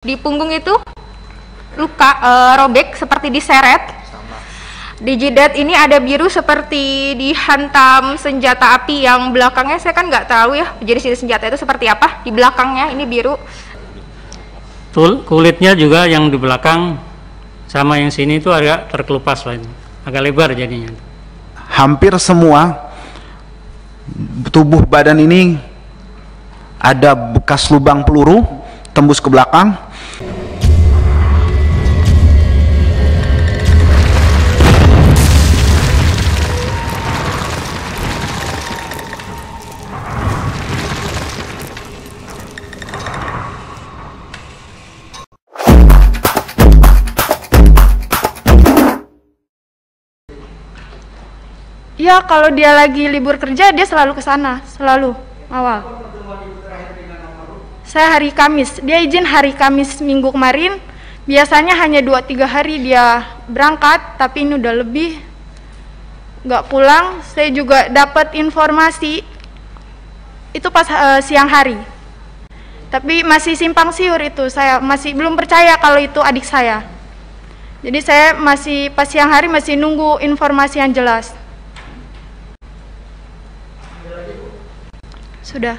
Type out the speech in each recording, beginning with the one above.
Di punggung itu luka robek seperti diseret. Di jidat ini ada biru seperti dihantam senjata api, yang belakangnya saya kan nggak tahu ya jadi senjata itu seperti apa. Di belakangnya ini biru. Kulitnya juga yang di belakang sama yang sini itu agak terkelupas, agak lebar jadinya. Hampir semua tubuh badan ini ada bekas lubang peluru tembus ke belakang. Ya, kalau dia lagi libur kerja, dia selalu ke sana, selalu awal. Saya hari Kamis, dia izin hari Kamis minggu kemarin. Biasanya hanya 2-3 hari dia berangkat, tapi ini udah lebih nggak pulang. Saya juga dapat informasi itu pas siang hari, tapi masih simpang siur itu. Saya masih belum percaya kalau itu adik saya. Jadi saya masih pas siang hari masih nunggu informasi yang jelas. Sudah.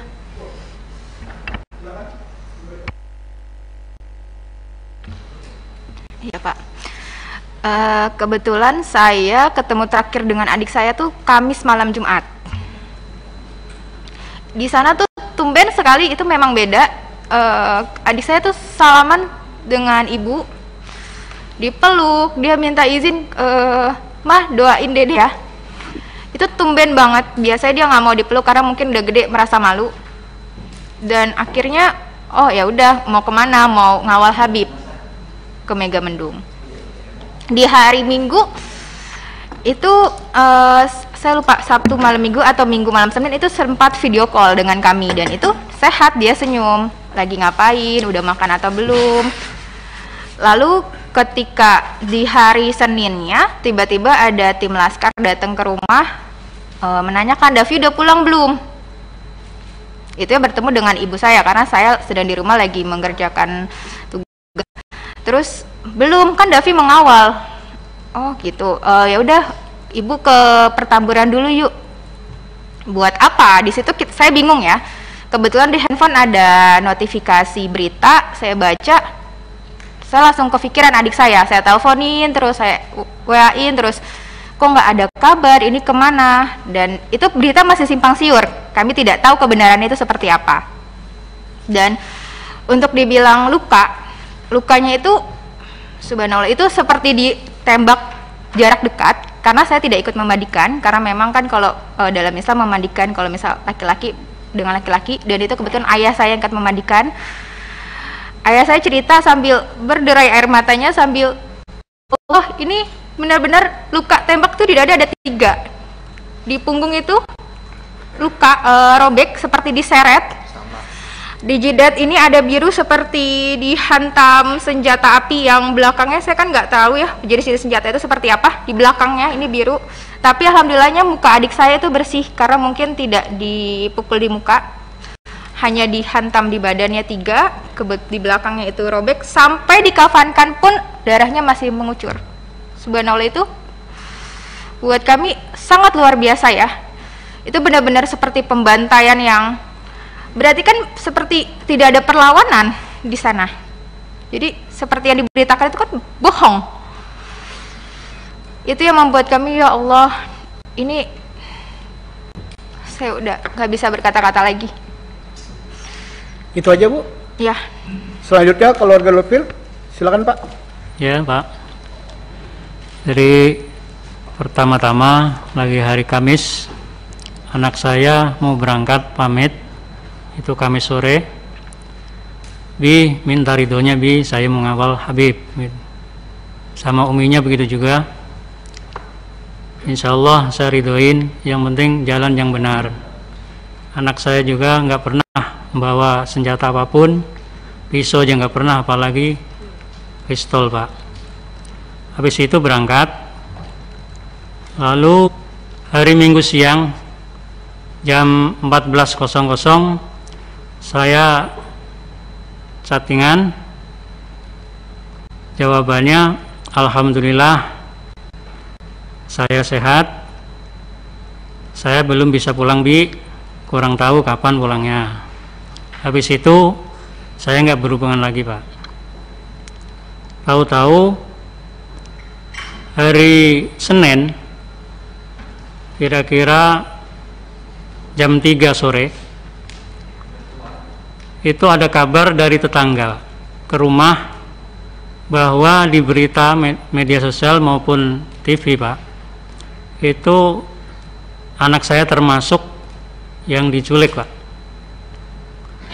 Iya Pak. Kebetulan saya ketemu terakhir dengan adik saya tuh Kamis malam Jumat. Di sana tuh tumben sekali, itu memang beda. Adik saya tuh salaman dengan ibu, dipeluk, dia minta izin, mah doain dede ya. Itu tumben banget. Biasanya dia nggak mau dipeluk karena mungkin udah gede, merasa malu. Dan akhirnya, oh ya udah, mau kemana? Mau ngawal Habib ke Megamendung. Di hari Minggu itu saya lupa Sabtu malam Minggu atau Minggu malam Senin, itu sempat video call dengan kami, dan itu sehat, dia senyum. Lagi ngapain? Udah makan atau belum? Lalu ketika di hari Seninnya tiba-tiba ada tim laskar datang ke rumah menanyakan, Davi udah pulang belum? Itu ya bertemu dengan ibu saya karena saya sedang di rumah lagi mengerjakan tugas. Terus belum, kan Davi mengawal. Oh gitu. Ya udah, ibu ke pertamburan dulu yuk. Buat apa? Di situ saya bingung ya. Kebetulan di handphone ada notifikasi berita, saya baca. Saya langsung kepikiran adik saya teleponin, terus saya WA-in, terus kok nggak ada kabar, ini kemana? Dan itu berita masih simpang siur, kami tidak tahu kebenarannya itu seperti apa. Dan untuk dibilang lukanya itu subhanallah, itu seperti ditembak jarak dekat, karena saya tidak ikut memandikan, karena memang kan kalau dalam Islam memandikan kalau misal laki-laki dengan laki-laki, dan itu kebetulan ayah saya yang akan memandikan. Ayah saya cerita sambil berderai air matanya, sambil, oh ini benar-benar luka tembak tuh di dada ada 3. Di punggung itu luka robek seperti diseret. Di jidat ini ada biru seperti dihantam senjata api, yang belakangnya saya kan nggak tahu ya jadi senjata itu seperti apa. Di belakangnya ini biru, tapi alhamdulillahnya muka adik saya itu bersih karena mungkin tidak dipukul di muka, hanya dihantam di badannya 3, di belakangnya itu robek, sampai dikafankan pun darahnya masih mengucur. Subhanallah, itu buat kami sangat luar biasa ya. Itu benar-benar seperti pembantaian, yang berarti kan seperti tidak ada perlawanan di sana. Jadi seperti yang diberitakan itu kan bohong. Itu yang membuat kami, ya Allah, ini saya udah nggak bisa berkata-kata lagi. Itu aja Bu? Ya. Selanjutnya keluarga Lutfil, silakan Pak. Ya Pak. Jadi pertama-tama lagi hari Kamis, anak saya mau berangkat pamit, itu Kamis sore. Bi minta ridhonya, Bi saya mau ngawal Habib. Sama uminya begitu juga. Insya Allah saya ridhoin, yang penting jalan yang benar. Anak saya juga nggak pernah membawa senjata apapun, pisau aja nggak pernah, apalagi pistol Pak. Habis itu berangkat. Lalu hari Minggu siang jam 14.00 saya chattingan Jawabannya, alhamdulillah saya sehat. Saya belum bisa pulang, Bi. Kurang tahu kapan pulangnya. Habis itu saya nggak berhubungan lagi, Pak. Tahu-tahu hari Senin kira-kira jam 3 sore itu ada kabar dari tetangga ke rumah bahwa di berita media sosial maupun TV, Pak, itu anak saya termasuk yang diculik, Pak.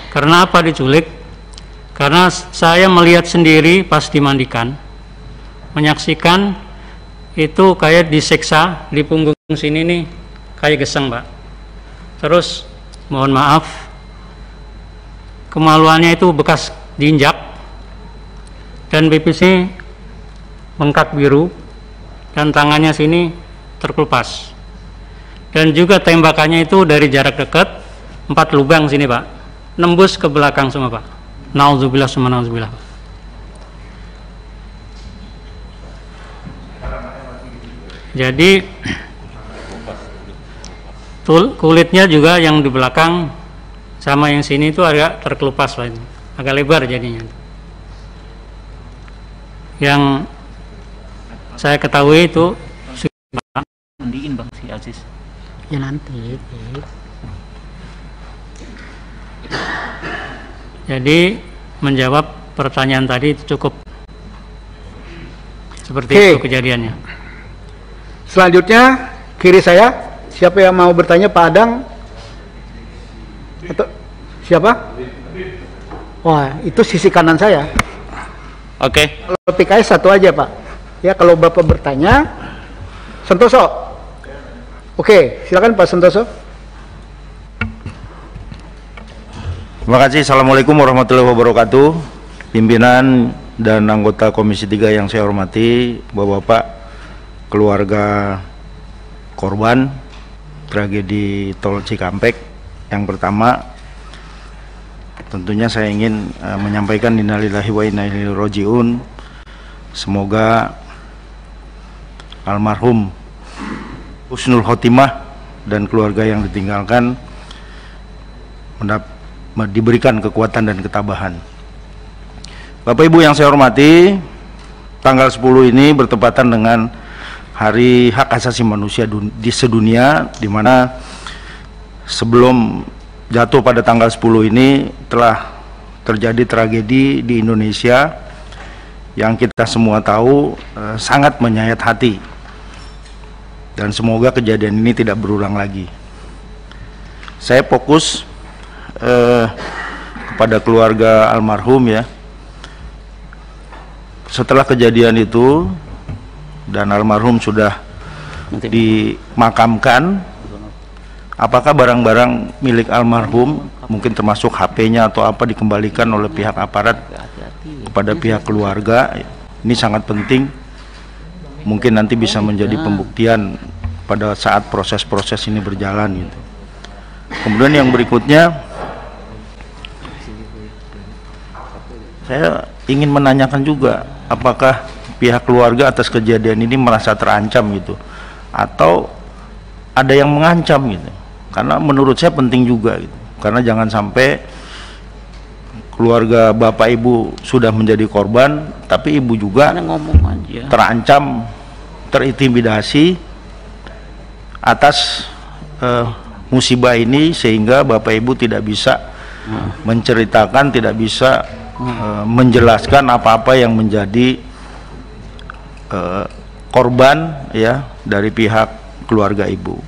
Karena apa diculik? Karena saya melihat sendiri pas dimandikan, menyaksikan itu kayak disiksa di punggung sini nih, kayak geseng, Pak. Terus mohon maaf, kemaluannya itu bekas diinjak dan BPC bengkak biru dan tangannya sini terkelupas. Dan juga tembakannya itu dari jarak dekat 4 lubang sini, Pak. Nembus ke belakang semua, Pak. Nauzubillah summa nauzubillah. Jadi kulitnya juga yang di belakang sama yang sini itu agak terkelupas, Pak. Agak lebar jadinya. Yang saya ketahui itu mandiin Bang si Aziz. Ya nanti. Jadi menjawab pertanyaan tadi itu cukup seperti Oke. itu kejadiannya. Selanjutnya kiri saya, siapa yang mau bertanya? Pak Adang atau siapa? Wah, itu sisi kanan saya. Oke. Kalau PKS satu aja, Pak. Ya, kalau Bapak bertanya, Santoso. Oke, silakan Pak Santoso. Terima kasih. Assalamualaikum warahmatullahi wabarakatuh. Pimpinan dan anggota Komisi 3 yang saya hormati, Bapak-bapak, keluarga korban tragedi Tol Cikampek. Yang pertama, tentunya saya ingin menyampaikan innalillahi wa inna ilaihi rajiun. Semoga almarhum husnul khotimah dan keluarga yang ditinggalkan diberikan kekuatan dan ketabahan. Bapak Ibu yang saya hormati, tanggal 10 ini bertepatan dengan Hari Hak Asasi Manusia di sedunia, di mana sebelum jatuh pada tanggal 10 ini telah terjadi tragedi di Indonesia yang kita semua tahu sangat menyayat hati, dan semoga kejadian ini tidak berulang lagi. Saya fokus kepada keluarga almarhum ya. Setelah kejadian itu dan almarhum sudah dimakamkan, apakah barang-barang milik almarhum, mungkin termasuk HP-nya atau apa, dikembalikan oleh pihak aparat kepada pihak keluarga? Ini sangat penting, mungkin nanti bisa menjadi pembuktian pada saat proses-proses ini berjalan gitu. Kemudian yang berikutnya, saya ingin menanyakan juga, apakah pihak keluarga atas kejadian ini merasa terancam gitu, atau ada yang mengancam gitu? Karena menurut saya penting juga gitu. Karena jangan sampai keluarga bapak ibu sudah menjadi korban, tapi ibu juga terancam, terintimidasi atas musibah ini, sehingga bapak ibu tidak bisa menceritakan, tidak bisa menjelaskan apa-apa yang menjadi korban ya dari pihak keluarga ibu.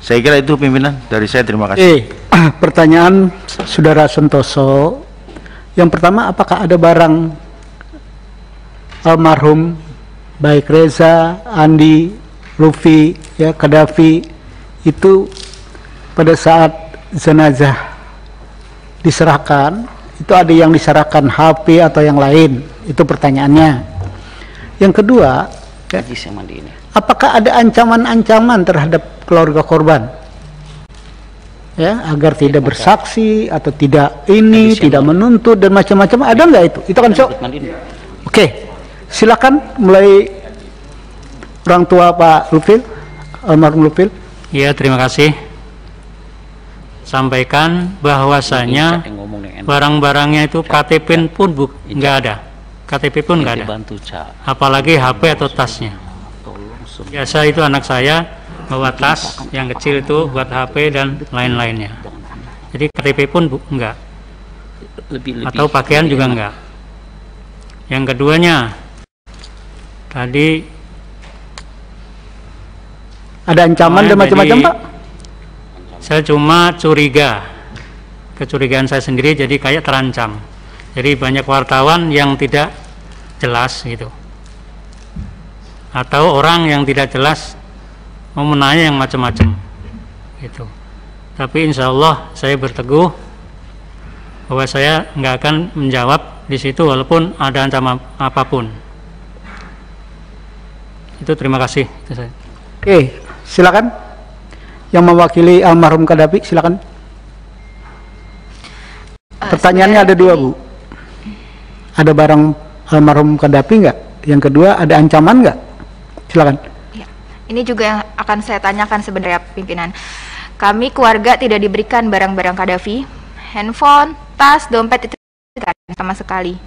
Saya kira itu pimpinan dari saya, terima kasih. Pertanyaan Saudara Santoso. Yang pertama, apakah ada barang almarhum baik Reza, Andi, Lufi, ya, Kadafi itu pada saat jenazah diserahkan, itu ada yang diserahkan HP atau yang lain? Itu pertanyaannya. Yang kedua, ya, apakah ada ancaman-ancaman terhadap keluarga korban, ya, agar tidak bersaksi atau tidak ini, tidak menuntut dan macam-macam? Ada nggak itu? Itu kan so. Oke. Silakan mulai orang tua Pak Lufil, almarhum Lufil. Ya, terima kasih. Sampaikan bahwasanya barang-barangnya itu KTP pun nggak ada. KTP pun nggak ada. Apalagi HP atau tasnya. Biasa itu anak saya bawa tas yang kecil itu buat HP dan lain-lainnya. Jadi KTP pun enggak. Atau pakaian juga enggak. Yang keduanya, tadi ada ancaman dan macam-macam, Pak? Saya cuma curiga, kecurigaan saya sendiri, jadi kayak terancam. Jadi banyak wartawan yang tidak jelas gitu, atau orang yang tidak jelas mau menanya yang macam-macam gitu. Tapi insya Allah saya berteguh bahwa saya nggak akan menjawab di situ walaupun ada ancaman apapun. Itu terima kasih. Itu saya. Oke, silakan. Yang mewakili almarhum Qaddafi, silakan. Pertanyaannya ada dua, Bu. Ada barang almarhum Qaddafi nggak? Yang kedua, ada ancaman nggak? Silakan. Ya, ini juga yang akan saya tanyakan sebenarnya pimpinan. Kami keluarga tidak diberikan barang-barang Qaddafi, handphone, tas, dompet itu tidak ada sama sekali.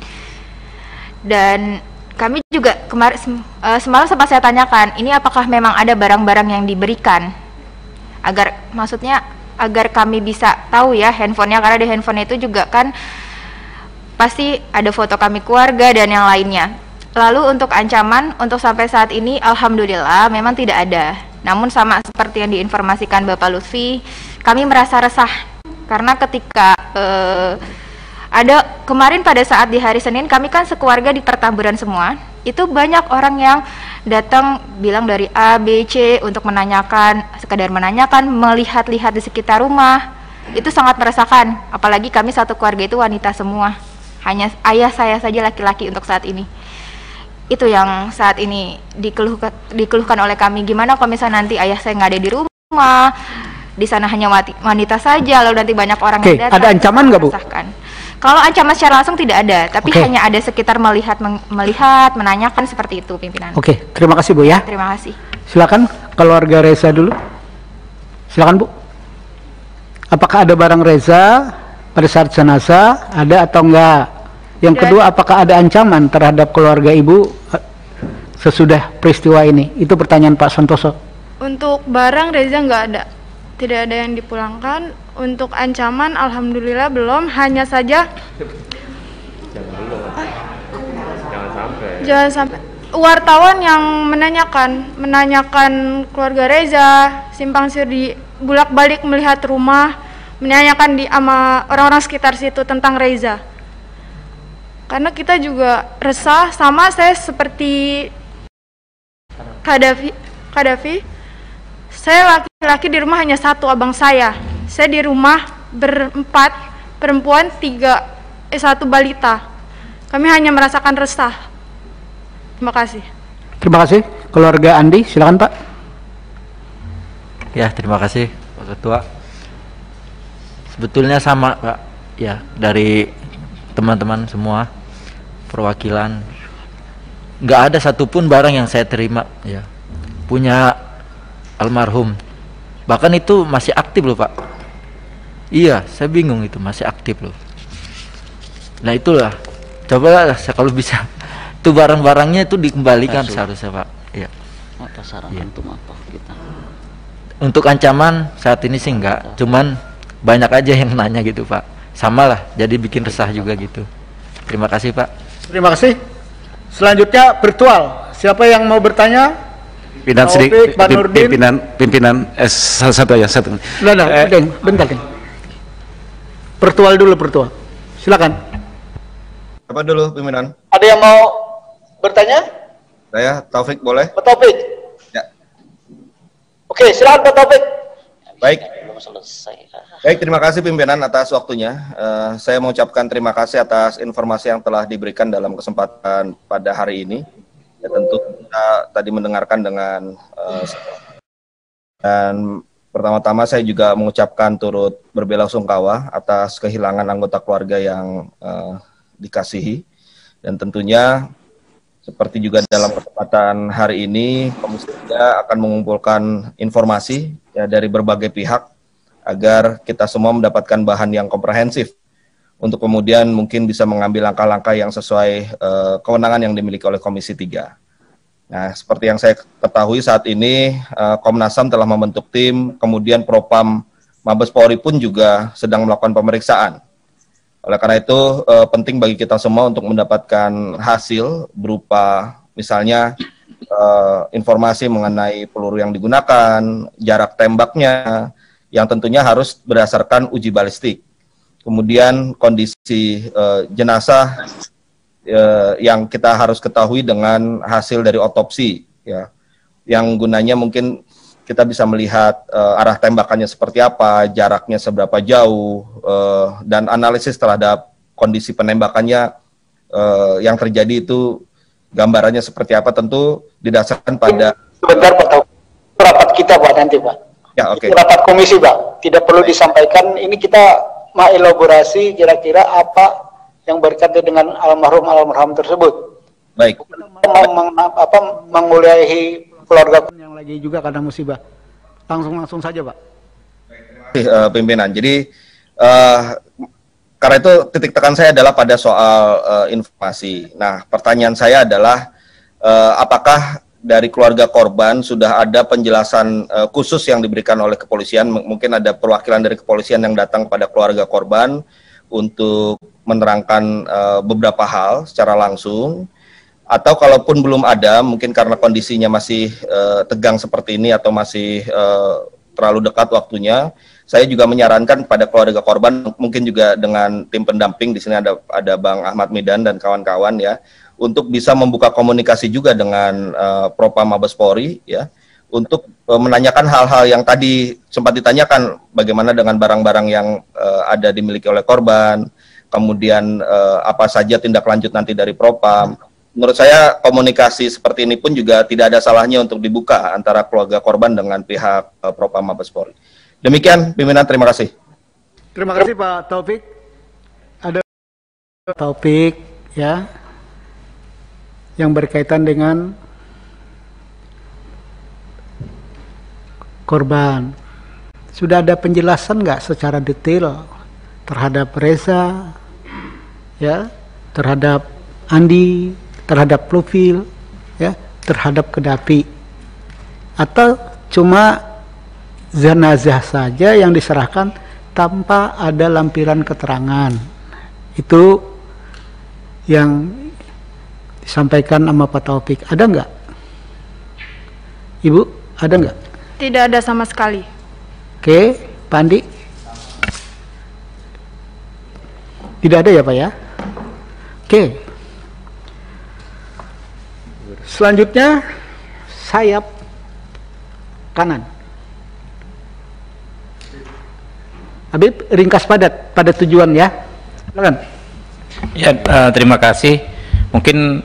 Dan kami juga semalam sempat saya tanyakan, ini apakah memang ada barang-barang yang diberikan? Agar kami bisa tahu ya handphonenya, karena di handphone itu juga kan pasti ada foto kami keluarga dan yang lainnya. Lalu untuk ancaman, untuk sampai saat ini alhamdulillah memang tidak ada. Namun sama seperti yang diinformasikan Bapak Lutfi, kami merasa resah karena ketika ada kemarin pada saat di hari Senin, kami kan sekeluarga di Pertamburan semua, itu banyak orang yang datang bilang dari A, B, C untuk menanyakan, sekedar menanyakan, melihat-lihat di sekitar rumah. Itu sangat meresahkan, apalagi kami satu keluarga itu wanita semua, hanya ayah saya saja laki-laki untuk saat ini. Itu yang saat ini dikeluhkan oleh kami. Gimana kalau misalnya nanti ayah saya nggak ada di rumah, di sana hanya wanita saja, lalu nanti banyak orang yang datang. Ada ancaman nggak, Bu? Kalau ancaman secara langsung tidak ada, tapi hanya ada sekitar melihat, menanyakan seperti itu, pimpinan. Oke, terima kasih, Bu ya. Terima kasih. Silakan keluarga Reza dulu. Silakan, Bu. Apakah ada barang Reza pada saat jenazah, ada atau enggak? Yang kedua, apakah ada ancaman terhadap keluarga Ibu sesudah peristiwa ini? Itu pertanyaan Pak Santoso. Untuk barang Reza nggak ada, tidak ada yang dipulangkan. Untuk ancaman alhamdulillah belum, hanya saja jangan sampai wartawan yang menanyakan keluarga Reza, simpang siur di bolak-balik melihat rumah, menanyakan sama orang-orang sekitar situ tentang Reza. Karena kita juga resah, sama saya seperti Qaddafi. Saya laki-laki di rumah hanya satu, abang saya. Saya di rumah berempat, perempuan satu balita. Kami hanya merasakan resah. Terima kasih. Terima kasih. Keluarga Andi, silakan Pak. Ya, terima kasih Pak Ketua. Sebetulnya sama Pak, ya, dari teman-teman semua perwakilan, nggak ada satupun barang yang saya terima ya punya almarhum, bahkan itu masih aktif loh Pak. Iya, saya bingung, itu masih aktif loh. Nah itulah, coba kalau bisa itu barang-barangnya itu dikembalikan seharusnya Pak. Iya. Untuk ancaman saat ini sih enggak, cuman banyak aja yang nanya gitu Pak. Sama lah, jadi bikin resah juga gitu. Terima kasih Pak. Terima kasih. Selanjutnya virtual. Siapa yang mau bertanya? Pimpinan satu. Bentar. Virtual dulu, virtual. Silakan. Apa dulu pimpinan? Ada yang mau bertanya? Saya Taufik, boleh? Pak Taufik. Ya. Oke, silakan Pak Taufik. Baik. Baik, terima kasih pimpinan atas waktunya. Saya mengucapkan terima kasih atas informasi yang telah diberikan dalam kesempatan pada hari ini. Ya, tentu kita tadi mendengarkan dengan dan pertama-tama saya juga mengucapkan turut berbelasungkawa atas kehilangan anggota keluarga yang dikasihi, dan tentunya Seperti juga dalam kesempatan hari ini, Komisi 3 akan mengumpulkan informasi ya, dari berbagai pihak agar kita semua mendapatkan bahan yang komprehensif untuk kemudian mungkin bisa mengambil langkah-langkah yang sesuai kewenangan yang dimiliki oleh Komisi 3. Nah, seperti yang saya ketahui saat ini, Komnas HAM telah membentuk tim, kemudian Propam Mabes Polri pun juga sedang melakukan pemeriksaan. Oleh karena itu, penting bagi kita semua untuk mendapatkan hasil berupa misalnya informasi mengenai peluru yang digunakan, jarak tembaknya, yang tentunya harus berdasarkan uji balistik. Kemudian kondisi jenazah yang kita harus ketahui dengan hasil dari otopsi, ya, yang gunanya mungkin kita bisa melihat arah tembakannya seperti apa, jaraknya seberapa jauh, dan analisis terhadap kondisi penembakannya yang terjadi itu gambarannya seperti apa, tentu didasarkan pada... Sebentar Pak Taufik, rapat kita Pak nanti Pak. Ya, oke. Rapat komisi Pak, tidak perlu disampaikan, ini kita mengelaborasi kira-kira apa yang berkaitan dengan almarhum tersebut. Baik. Menguliahi keluarga yang lagi juga karena musibah. Langsung saja Pak. Pimpinan. Jadi karena itu titik tekan saya adalah pada soal informasi. Nah, pertanyaan saya adalah apakah dari keluarga korban sudah ada penjelasan khusus yang diberikan oleh kepolisian? Mungkin ada perwakilan dari kepolisian yang datang kepada keluarga korban untuk menerangkan beberapa hal secara langsung. Atau kalaupun belum ada, mungkin karena kondisinya masih tegang seperti ini atau masih terlalu dekat waktunya, saya juga menyarankan pada keluarga korban, mungkin juga dengan tim pendamping, di sini ada Bang Ahmad Midan dan kawan-kawan ya, untuk bisa membuka komunikasi juga dengan Propam Mabes Polri ya, untuk menanyakan hal-hal yang tadi sempat ditanyakan, bagaimana dengan barang-barang yang ada dimiliki oleh korban, kemudian apa saja tindak lanjut nanti dari Propam. Menurut saya komunikasi seperti ini pun juga tidak ada salahnya untuk dibuka antara keluarga korban dengan pihak Propam Mabes Polri. Demikian, pimpinan, terima kasih. Terima kasih Pak Taufik. Ada topik ya yang berkaitan dengan korban. Sudah ada penjelasan nggak secara detail terhadap Reza, ya, terhadap Andi, terhadap Profil, ya, terhadap Kedapi, atau cuma jenazah saja yang diserahkan tanpa ada lampiran keterangan? Itu yang disampaikan sama Pak Taufik. Ada nggak, Ibu? Ada nggak? Tidak ada sama sekali. Oke, Pak Andi? Tidak ada ya Pak ya? Oke. Selanjutnya sayap kanan. Habib, ringkas padat pada tujuan ya. Silakan. Ya, terima kasih. Mungkin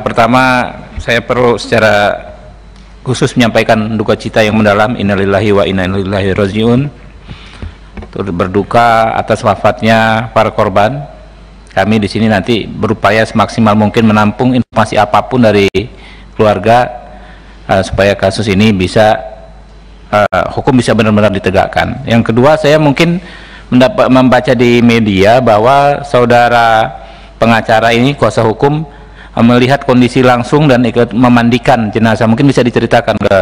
pertama saya perlu secara khusus menyampaikan duka cita yang mendalam, innalillahi wa inna ilaihi rajiun. Turut berduka atas wafatnya para korban. Kami di sini nanti berupaya semaksimal mungkin menampung informasi apapun dari keluarga supaya kasus ini bisa hukum bisa benar-benar ditegakkan. Yang kedua, saya mungkin membaca di media bahwa saudara pengacara ini, kuasa hukum, melihat kondisi langsung dan ikut memandikan jenazah. Mungkin bisa diceritakan ke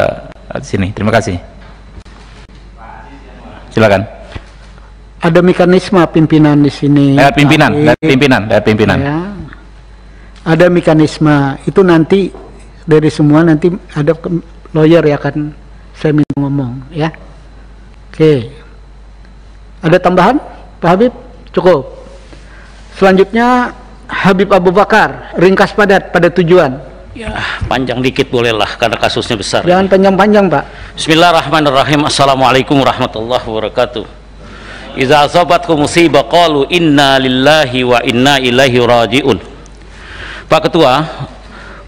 sini. Terima kasih. Silakan. Ada mekanisme pimpinan di sini. Pimpinan. Ya. Ada mekanisme itu nanti dari semua, nanti ada lawyer ya kan saya minta ngomong ya. Oke. Ada tambahan Pak Habib? Cukup. Selanjutnya Habib Abu Bakar, ringkas padat pada tujuan. Ya, panjang dikit bolehlah karena kasusnya besar. Jangan panjang-panjang Pak. Bismillahirrahmanirrahim. Assalamualaikum warahmatullahi wabarakatuh. Iza asabatkum musibah qalu inna lillahi wa inna ilaihi raji'un. Pak Ketua,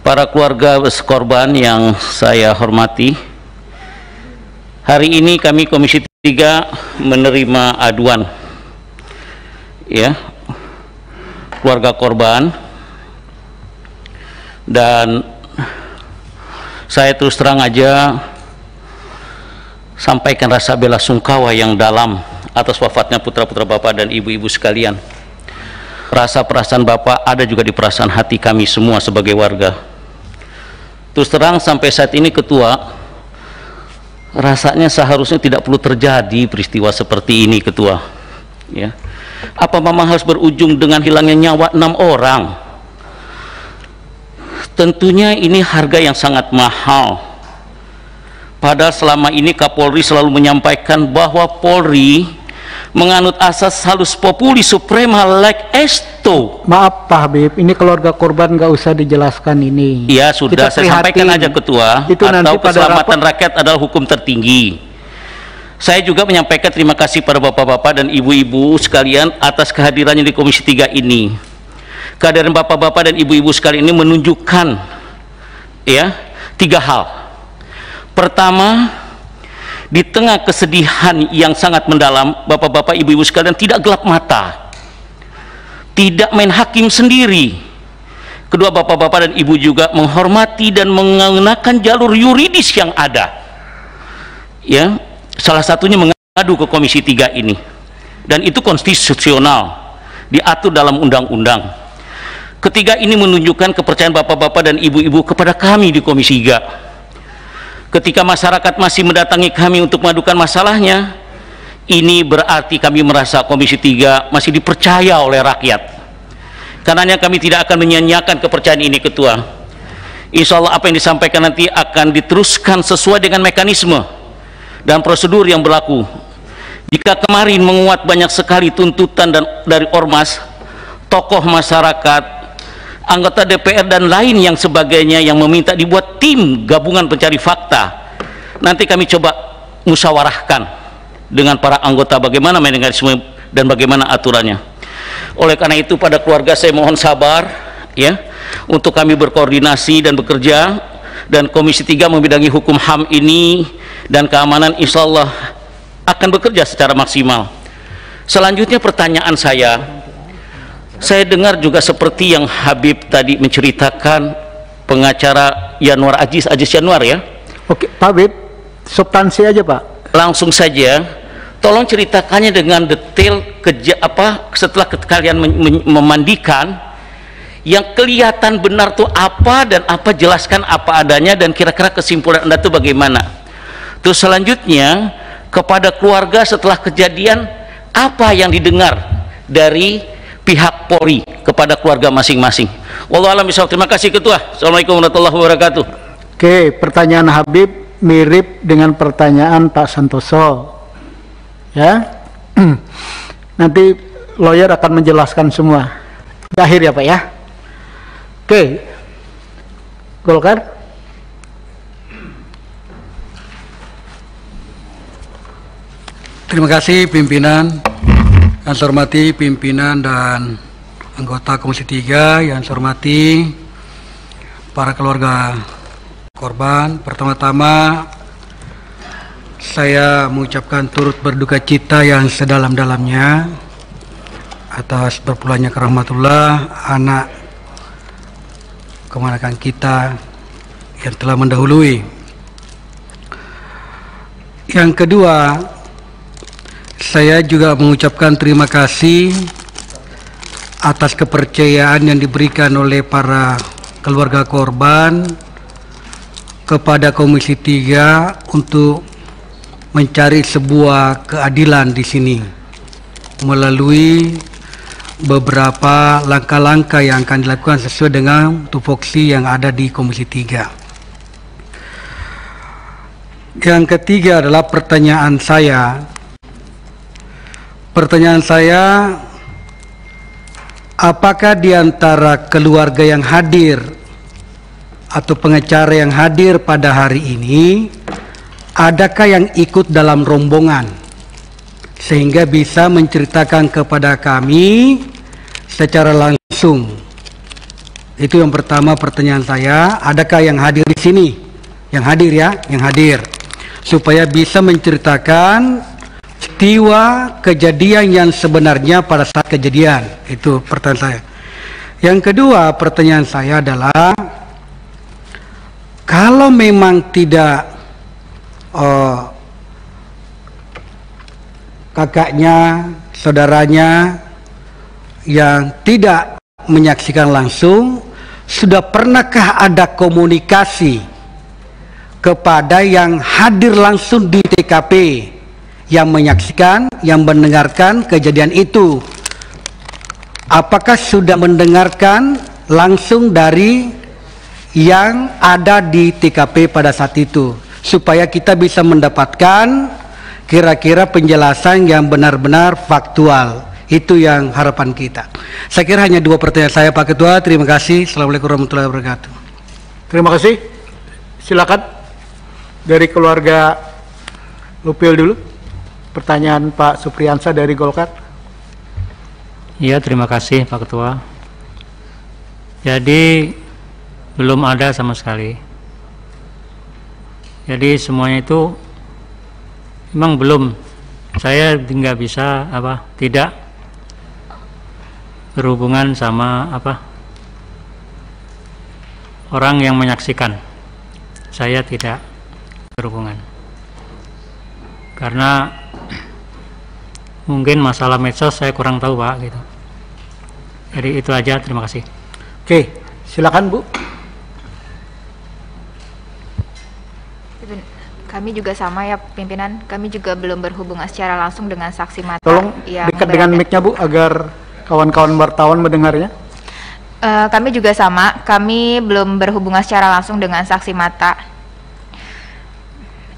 para keluarga korban yang saya hormati, hari ini kami Komisi 3 menerima aduan ya keluarga korban Dan saya terus terang aja sampaikan rasa bela sungkawa yang dalam atas wafatnya putra-putra Bapak dan ibu-ibu sekalian. Rasa perasaan Bapak ada juga di perasaan hati kami semua sebagai warga. Terus terang sampai saat ini Ketua, rasanya seharusnya tidak perlu terjadi peristiwa seperti ini Ketua. Ya. Apa memang harus berujung dengan hilangnya nyawa 6 orang? Tentunya ini harga yang sangat mahal. Padahal selama ini Kapolri selalu menyampaikan bahwa Polri menganut asas halus populi suprema leg esto. Maaf Pak Habib, ini keluarga korban nggak usah dijelaskan ini. Iya sudah, saya sampaikan aja Ketua. Itu atau nanti keselamatan rakyat adalah hukum tertinggi. Saya juga menyampaikan terima kasih pada bapak-bapak dan ibu-ibu sekalian atas kehadirannya di Komisi 3 ini. Kehadiran bapak-bapak dan ibu-ibu sekalian ini menunjukkan ya 3 hal. Pertama, di tengah kesedihan yang sangat mendalam, bapak-bapak ibu-ibu sekalian tidak gelap mata, tidak main hakim sendiri. Kedua, bapak-bapak dan ibu juga menghormati dan menggunakan jalur yuridis yang ada. Ya, salah satunya mengadu ke Komisi 3 ini, dan itu konstitusional, diatur dalam undang-undang. Ketiga, ini menunjukkan kepercayaan bapak-bapak dan ibu-ibu kepada kami di Komisi 3. Ketika masyarakat masih mendatangi kami untuk mengadukan masalahnya, ini berarti kami merasa Komisi 3 masih dipercaya oleh rakyat. Karenanya kami tidak akan menyia-nyiakan kepercayaan ini Ketua. Insya Allah apa yang disampaikan nanti akan diteruskan sesuai dengan mekanisme dan prosedur yang berlaku. Jika kemarin menguat banyak sekali tuntutan dari ormas, tokoh masyarakat, anggota DPR dan lain yang sebagainya yang meminta dibuat tim gabungan pencari fakta, nanti kami coba musyawarahkan dengan para anggota bagaimana mekanisme dan bagaimana aturannya. Oleh karena itu pada keluarga saya mohon sabar ya untuk kami berkoordinasi dan bekerja, dan Komisi 3 membidangi hukum HAM ini dan keamanan insya Allah akan bekerja secara maksimal. Selanjutnya pertanyaan saya dengar juga seperti yang Habib tadi menceritakan, pengacara Yanuar Aziz Yanuar ya. Oke Pak Habib, substansi aja Pak. Langsung saja, tolong ceritakannya dengan detail setelah kalian memandikan, yang kelihatan benar tuh apa dan apa, jelaskan apa adanya dan kira-kira kesimpulan Anda tuh bagaimana. Terus selanjutnya kepada keluarga setelah kejadian, apa yang didengar dari pihak Polri kepada keluarga masing-masing. Wallahu a'lam bishawab. Terima kasih Ketua. Assalamualaikum warahmatullahi wabarakatuh. Oke, pertanyaan Habib mirip dengan pertanyaan Pak Santoso. Ya. Nanti lawyer akan menjelaskan semua. Di akhir ya Pak ya. Oke. Golkar. Terima kasih pimpinan. Yang saya hormati pimpinan dan anggota Komisi 3, yang saya hormati para keluarga korban. Pertama-tama saya mengucapkan turut berduka cita yang sedalam-dalamnya atas berpulangnya ke rahmatullah anak keponakan kita yang telah mendahului. Yang kedua, saya juga mengucapkan terima kasih atas kepercayaan yang diberikan oleh para keluarga korban kepada Komisi 3 untuk mencari sebuah keadilan di sini melalui beberapa langkah-langkah yang akan dilakukan sesuai dengan tupoksi yang ada di Komisi 3. Yang ketiga adalah pertanyaan saya. Apakah di antara keluarga yang hadir atau pengacara yang hadir pada hari ini, adakah yang ikut dalam rombongan sehingga bisa menceritakan kepada kami secara langsung? Itu yang pertama pertanyaan saya. Adakah yang hadir di sini? Yang hadir ya, yang hadir, supaya bisa menceritakan peristiwa kejadian yang sebenarnya pada saat kejadian. Itu pertanyaan saya. Yang kedua pertanyaan saya adalah kalau memang tidak kakaknya, saudaranya yang tidak menyaksikan langsung, sudah pernahkah ada komunikasi kepada yang hadir langsung di TKP, yang menyaksikan, yang mendengarkan kejadian itu? Apakah sudah mendengarkan langsung dari yang ada di TKP pada saat itu, supaya kita bisa mendapatkan kira-kira penjelasan yang benar-benar faktual? Itu yang harapan kita. Saya kira hanya 2 pertanyaan saya, Pak Ketua. Terima kasih. Assalamualaikum warahmatullahi wabarakatuh. Terima kasih. Silakan dari keluarga Lupil dulu. Pertanyaan Pak Supriyansa dari Golkar. Iya, terima kasih Pak Ketua. Jadi belum ada sama sekali. Jadi semuanya itu memang belum. Saya nggak bisa tidak berhubungan sama orang yang menyaksikan. Saya tidak berhubungan karena mungkin masalah medsos saya kurang tahu, Pak, gitu. Jadi itu aja, terima kasih. Oke, silakan Bu. Kami juga sama ya pimpinan, kami juga belum berhubungan secara langsung dengan saksi mata. Tolong dekat dengan mic-nya Bu, agar kawan-kawan wartawan mendengarnya. Kami juga sama, kami belum berhubungan secara langsung dengan saksi mata.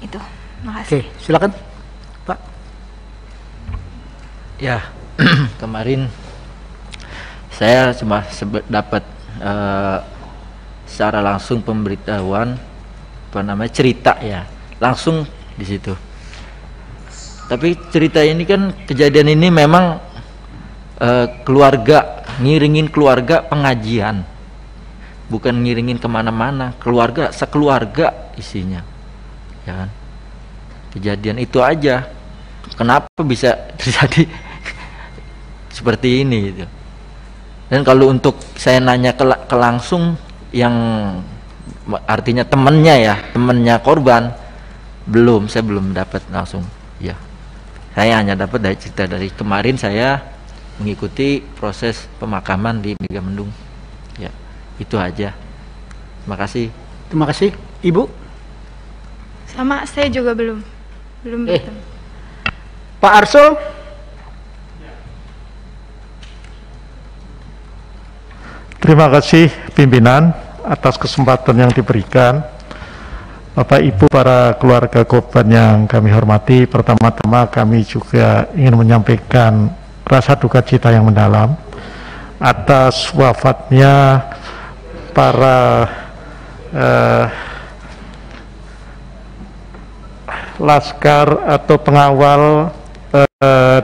Itu, makasih. Oke, silakan Pak. Ya, kemarin saya cuma dapat secara langsung pemberitahuan, cerita ya, langsung di situ. Tapi cerita ini kan, kejadian ini memang keluarga, ngiringin keluarga pengajian, bukan ngiringin kemana-mana, keluarga, sekeluarga isinya, ya kan? Kejadian itu aja, kenapa bisa terjadi seperti ini gitu. Dan kalau untuk saya nanya ke langsung, yang artinya temennya korban, saya belum dapat langsung. Ya, saya hanya dapat dari cerita dari kemarin saya mengikuti proses pemakaman di Megamendung. Ya, itu aja. Terima kasih. Terima kasih, Ibu. Sama, saya juga belum bertemu. Pak Arsul. Terima kasih pimpinan atas kesempatan yang diberikan. Bapak Ibu, para keluarga korban yang kami hormati, pertama-tama kami juga ingin menyampaikan rasa duka cita yang mendalam atas wafatnya para laskar atau pengawal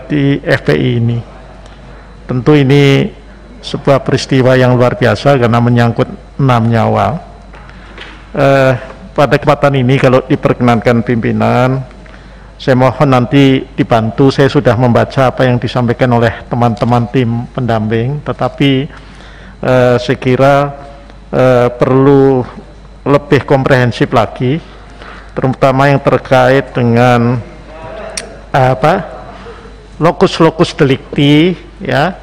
di FPI ini. Tentu ini sebuah peristiwa yang luar biasa karena menyangkut 6 nyawa. Pada kesempatan ini, kalau diperkenankan pimpinan, saya mohon nanti dibantu. Saya sudah membaca apa yang disampaikan oleh teman-teman tim pendamping, tetapi saya kira perlu lebih komprehensif lagi, terutama yang terkait dengan lokus delikti, ya.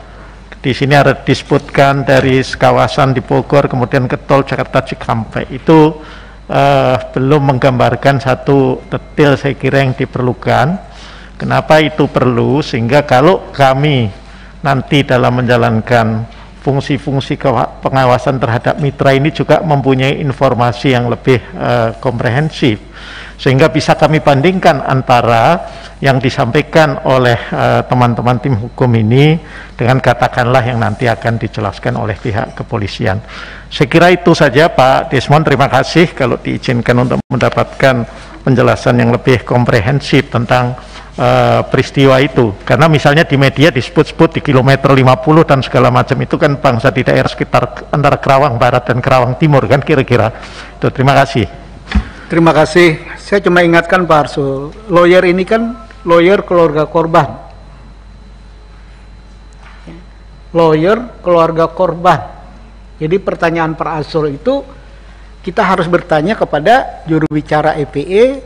Di sini ada disebutkan dari kawasan di Bogor kemudian ke tol Jakarta Cikampek, itu belum menggambarkan satu detail saya kira yang diperlukan. Kenapa itu perlu? Sehingga kalau kami nanti dalam menjalankan fungsi-fungsi pengawasan terhadap mitra ini juga mempunyai informasi yang lebih komprehensif, sehingga bisa kami bandingkan antara yang disampaikan oleh teman-teman tim hukum ini dengan katakanlah yang nanti akan dijelaskan oleh pihak kepolisian. Saya kira itu saja Pak Desmond, terima kasih kalau diizinkan untuk mendapatkan penjelasan yang lebih komprehensif tentang peristiwa itu. Karena misalnya di media disebut-sebut di kilometer 50 dan segala macam, itu kan bangsa di daerah sekitar antara Kerawang Barat dan Kerawang Timur kan kira-kira. Itu, terima kasih. Terima kasih. Saya cuma ingatkan Pak Arsul, lawyer ini kan lawyer keluarga korban. Lawyer keluarga korban. Jadi pertanyaan Pak Arsul itu kita harus bertanya kepada juru bicara EPE,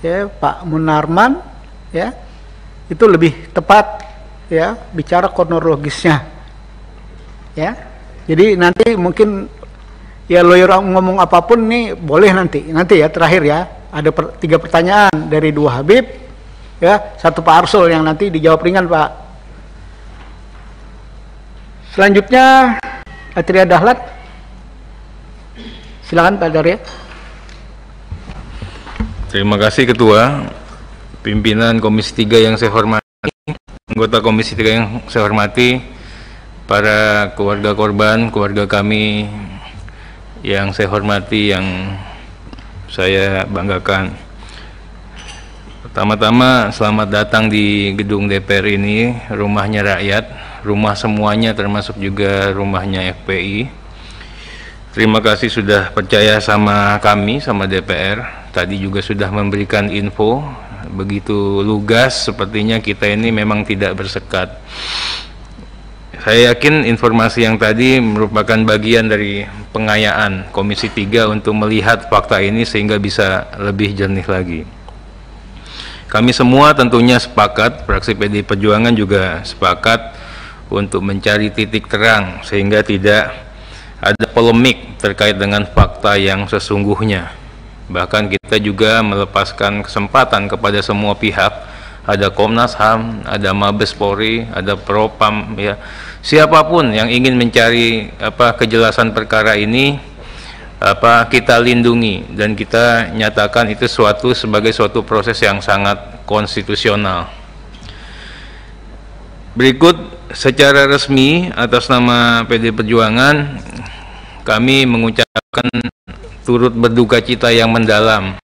ya, Pak Munarman, ya, itu lebih tepat, ya, bicara kronologisnya, ya. Jadi nanti mungkin ya lawyer ngomong apapun nih boleh nanti ya terakhir ya ada 3 pertanyaan dari 2 Habib, ya, 1 Pak Arsul yang nanti dijawab ringan Pak. Selanjutnya Atria Dahlan, silakan Pak Darya. Terima kasih Ketua, pimpinan Komisi 3 yang saya hormati, anggota Komisi 3 yang saya hormati, para keluarga korban, keluarga kami yang saya hormati, yang saya banggakan. Pertama-tama selamat datang di gedung DPR ini, rumahnya rakyat, rumah semuanya termasuk juga rumahnya FPI. Terima kasih sudah percaya sama kami, sama DPR. Tadi juga sudah memberikan info, begitu lugas, sepertinya kita ini memang tidak bersekat. Saya yakin informasi yang tadi merupakan bagian dari pengayaan Komisi 3 untuk melihat fakta ini sehingga bisa lebih jernih lagi. Kami semua tentunya sepakat, fraksi PD Perjuangan juga sepakat untuk mencari titik terang sehingga tidak ada polemik terkait dengan fakta yang sesungguhnya. Bahkan kita juga melepaskan kesempatan kepada semua pihak, ada Komnas HAM, ada Mabes Polri, ada Propam, ya, siapapun yang ingin mencari kejelasan perkara ini, kita lindungi dan kita nyatakan itu sebagai suatu proses yang sangat konstitusional. Berikut secara resmi atas nama PD Perjuangan kami mengucapkan turut berduka cita yang mendalam,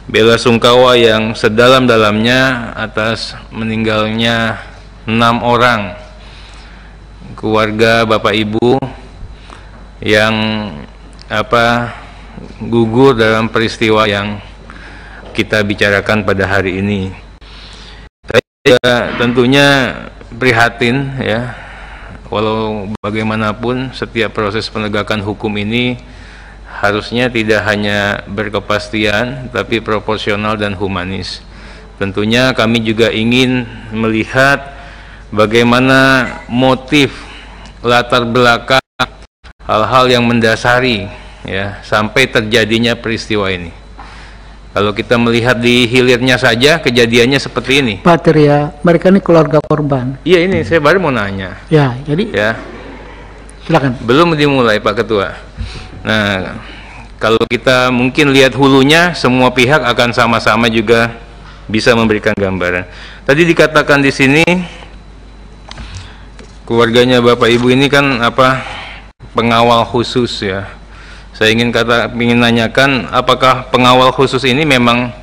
bela sungkawa yang sedalam-dalamnya atas meninggalnya 6 orang keluarga Bapak Ibu yang gugur dalam peristiwa yang kita bicarakan pada hari ini. Saya tentunya prihatin, ya, walau bagaimanapun setiap proses penegakan hukum ini harusnya tidak hanya berkepastian tapi proporsional dan humanis. Tentunya kami juga ingin melihat bagaimana motif, latar belakang, hal-hal yang mendasari, ya, sampai terjadinya peristiwa ini. Kalau kita melihat di hilirnya saja kejadiannya seperti ini. Pak Tirya, mereka ini keluarga korban. Iya, ini saya baru mau nanya. Ya, jadi ya, silakan. Belum dimulai Pak Ketua. Nah, kalau kita mungkin lihat hulunya, semua pihak akan sama-sama juga bisa memberikan gambaran. Tadi dikatakan di sini keluarganya Bapak Ibu ini kan pengawal khusus, ya. Saya ingin nanyakan, apakah pengawal khusus ini memang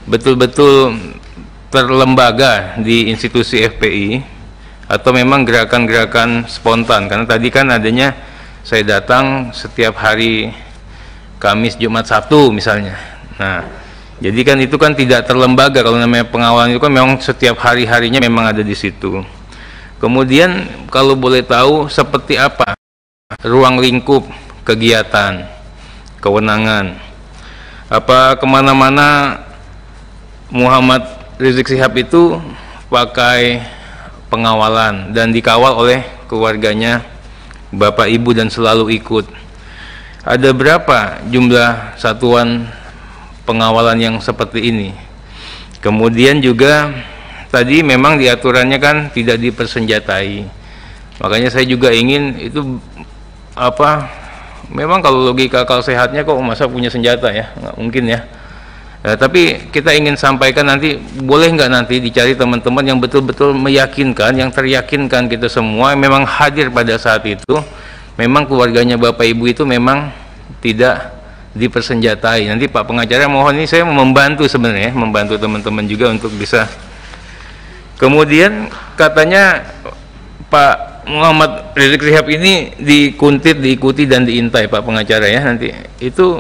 betul-betul terlembaga di institusi FPI atau memang gerakan-gerakan spontan? Karena tadi kan adanya saya datang setiap hari Kamis, Jumat, Sabtu misalnya. Nah, jadi kan itu kan tidak terlembaga. Kalau namanya pengawalan itu kan memang setiap hari-harinya memang ada di situ. Kemudian kalau boleh tahu seperti apa ruang lingkup kegiatan, kewenangan, apa kemana-mana Muhammad Rizik Syihab itu pakai pengawalan dan dikawal oleh keluarganya Bapak Ibu dan selalu ikut. Ada berapa jumlah satuan pengawalan yang seperti ini? Kemudian juga tadi memang diaturannya kan tidak dipersenjatai. Makanya saya juga ingin itu memang kalau logika akal sehatnya kok masa punya senjata, ya, nggak mungkin, ya. Tapi kita ingin sampaikan nanti, boleh nggak nanti dicari teman-teman yang betul-betul meyakinkan, yang teryakinkan kita semua memang hadir pada saat itu, memang keluarganya Bapak Ibu itu memang tidak dipersenjatai. Nanti Pak pengacara mohon, ini saya membantu sebenarnya, membantu teman-teman juga untuk bisa. Kemudian katanya Pak Muhammad Rizik Syihab ini dikuntit, diikuti dan diintai Pak pengacara, ya. Nanti itu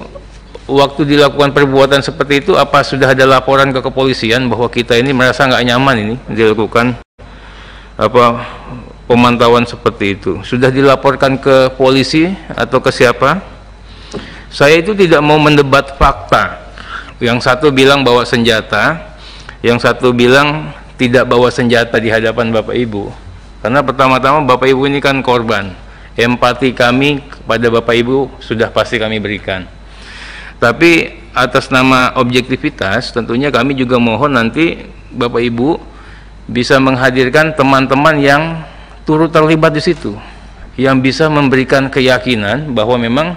waktu dilakukan perbuatan seperti itu, apa sudah ada laporan ke kepolisian bahwa kita ini merasa nggak nyaman ini dilakukan pemantauan seperti itu? Sudah dilaporkan ke polisi atau ke siapa? Saya itu tidak mau mendebat fakta. Yang satu bilang bawa senjata, yang satu bilang tidak bawa senjata di hadapan Bapak Ibu. Karena pertama-tama Bapak Ibu ini kan korban. Empati kami kepada Bapak Ibu sudah pasti kami berikan. Tapi atas nama objektivitas, tentunya kami juga mohon nanti Bapak Ibu bisa menghadirkan teman-teman yang turut terlibat di situ, yang bisa memberikan keyakinan bahwa memang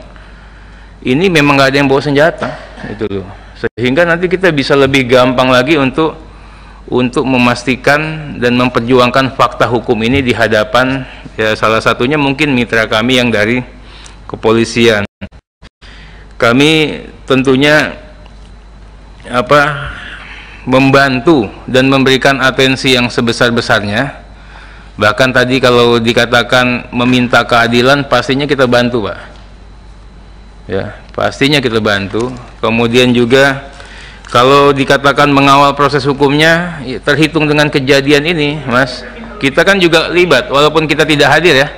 ini memang nggak ada yang bawa senjata, itu loh. Sehingga nanti kita bisa lebih gampang lagi untuk memastikan dan memperjuangkan fakta hukum ini di hadapan, ya, salah satunya mungkin mitra kami yang dari kepolisian. Kami tentunya membantu dan memberikan atensi yang sebesar-besarnya. Bahkan tadi kalau dikatakan meminta keadilan, pastinya kita bantu, Pak. Ya, pastinya kita bantu. Kemudian juga kalau dikatakan mengawal proses hukumnya, ya, terhitung dengan kejadian ini, Mas, kita kan juga libat, walaupun kita tidak hadir ya.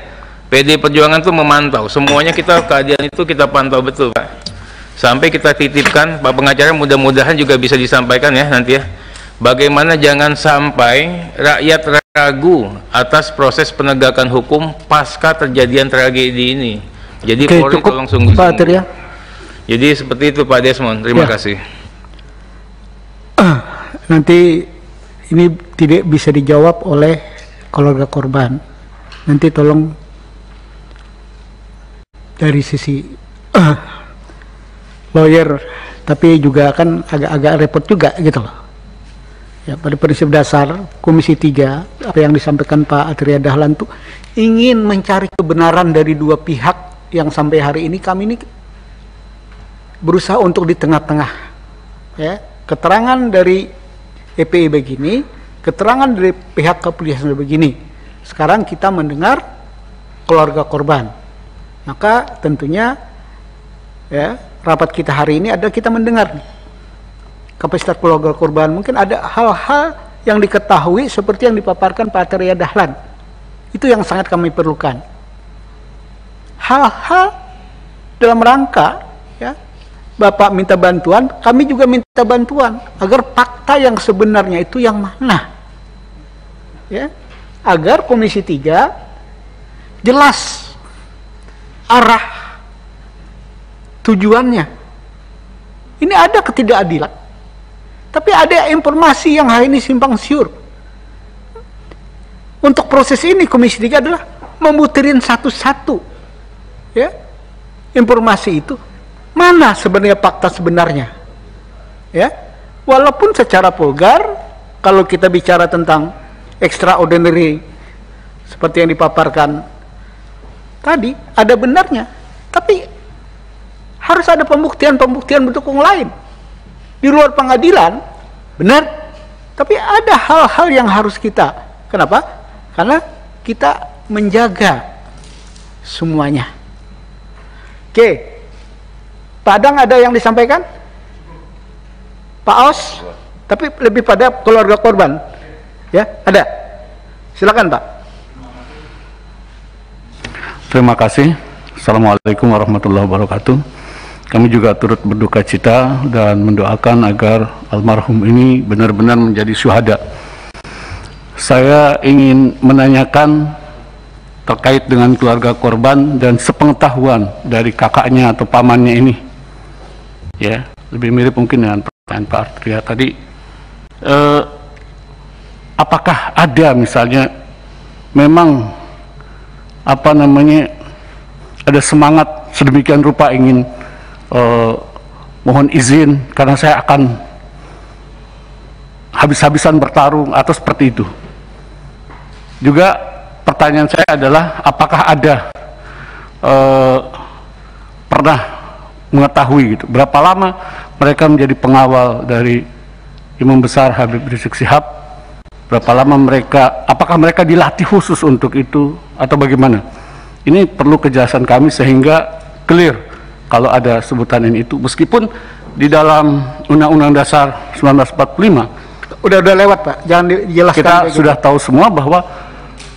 PD Perjuangan itu memantau, semuanya keadilan itu kita pantau betul, Pak. Sampai kita titipkan, Pak Pengacara, mudah-mudahan juga bisa disampaikan ya nanti ya, bagaimana jangan sampai rakyat ragu atas proses penegakan hukum pasca terjadian tragedi ini. Jadi Polri tolong sungguh-sungguh. Ya. Jadi seperti itu Pak Desmond, terima kasih. Nanti ini tidak bisa dijawab oleh keluarga korban. Nanti tolong dari sisi lawyer, tapi juga kan agak-agak repot juga gitu loh. Ya, pada prinsip dasar Komisi 3 apa yang disampaikan Pak Atria Dahlan itu ingin mencari kebenaran dari dua pihak yang sampai hari ini kami ini berusaha untuk di tengah-tengah. Ya, keterangan dari EPI begini, keterangan dari pihak kepolisian begini. Sekarang kita mendengar keluarga korban. Maka tentunya ya, rapat kita hari ini adalah kita mendengar kapasitas keluarga korban. Mungkin ada hal-hal yang diketahui seperti yang dipaparkan Pak Atria Dahlan. Itu yang sangat kami perlukan. Hal-hal dalam rangka ya, Bapak minta bantuan, kami juga minta bantuan agar fakta yang sebenarnya itu yang mana, ya, agar Komisi 3 jelas arah tujuannya. Ini ada ketidakadilan, tapi ada informasi yang hari ini simpang siur. Untuk proses ini Komisi 3 adalah memutirin satu-satu, ya, informasi itu mana sebenarnya fakta sebenarnya, ya. Walaupun secara vulgar kalau kita bicara tentang extraordinary seperti yang dipaparkan tadi ada benarnya, tapi harus ada pembuktian-pembuktian mendukung lain di luar pengadilan, benar. Tapi ada hal-hal yang harus kita, kenapa? Karena kita menjaga semuanya. Oke. Padang ada yang disampaikan? Pak Aus? Tapi lebih pada keluarga korban. Ya, ada. Silakan, Pak. Terima kasih. Assalamualaikum warahmatullahi wabarakatuh. Kami juga turut berduka cita dan mendoakan agar almarhum ini benar-benar menjadi syuhada. Saya ingin menanyakan terkait dengan keluarga korban dan sepengetahuan dari kakaknya atau pamannya ini. Ya, lebih mirip mungkin dengan pertanyaan Pak Atria tadi. Apakah ada misalnya memang ada semangat sedemikian rupa ingin mohon izin karena saya akan habis-habisan bertarung atau seperti itu. Juga pertanyaan saya adalah apakah ada pernah mengetahui gitu berapa lama mereka menjadi pengawal dari Imam Besar Habib Rizik Syihab, berapa lama mereka, apakah mereka dilatih khusus untuk itu atau bagaimana? Ini perlu kejelasan kami sehingga clear kalau ada sebutan ini itu, meskipun di dalam Undang-Undang Dasar 1945 udah lewat, Pak, jangan dijelaskan. Kita sudah tahu semua bahwa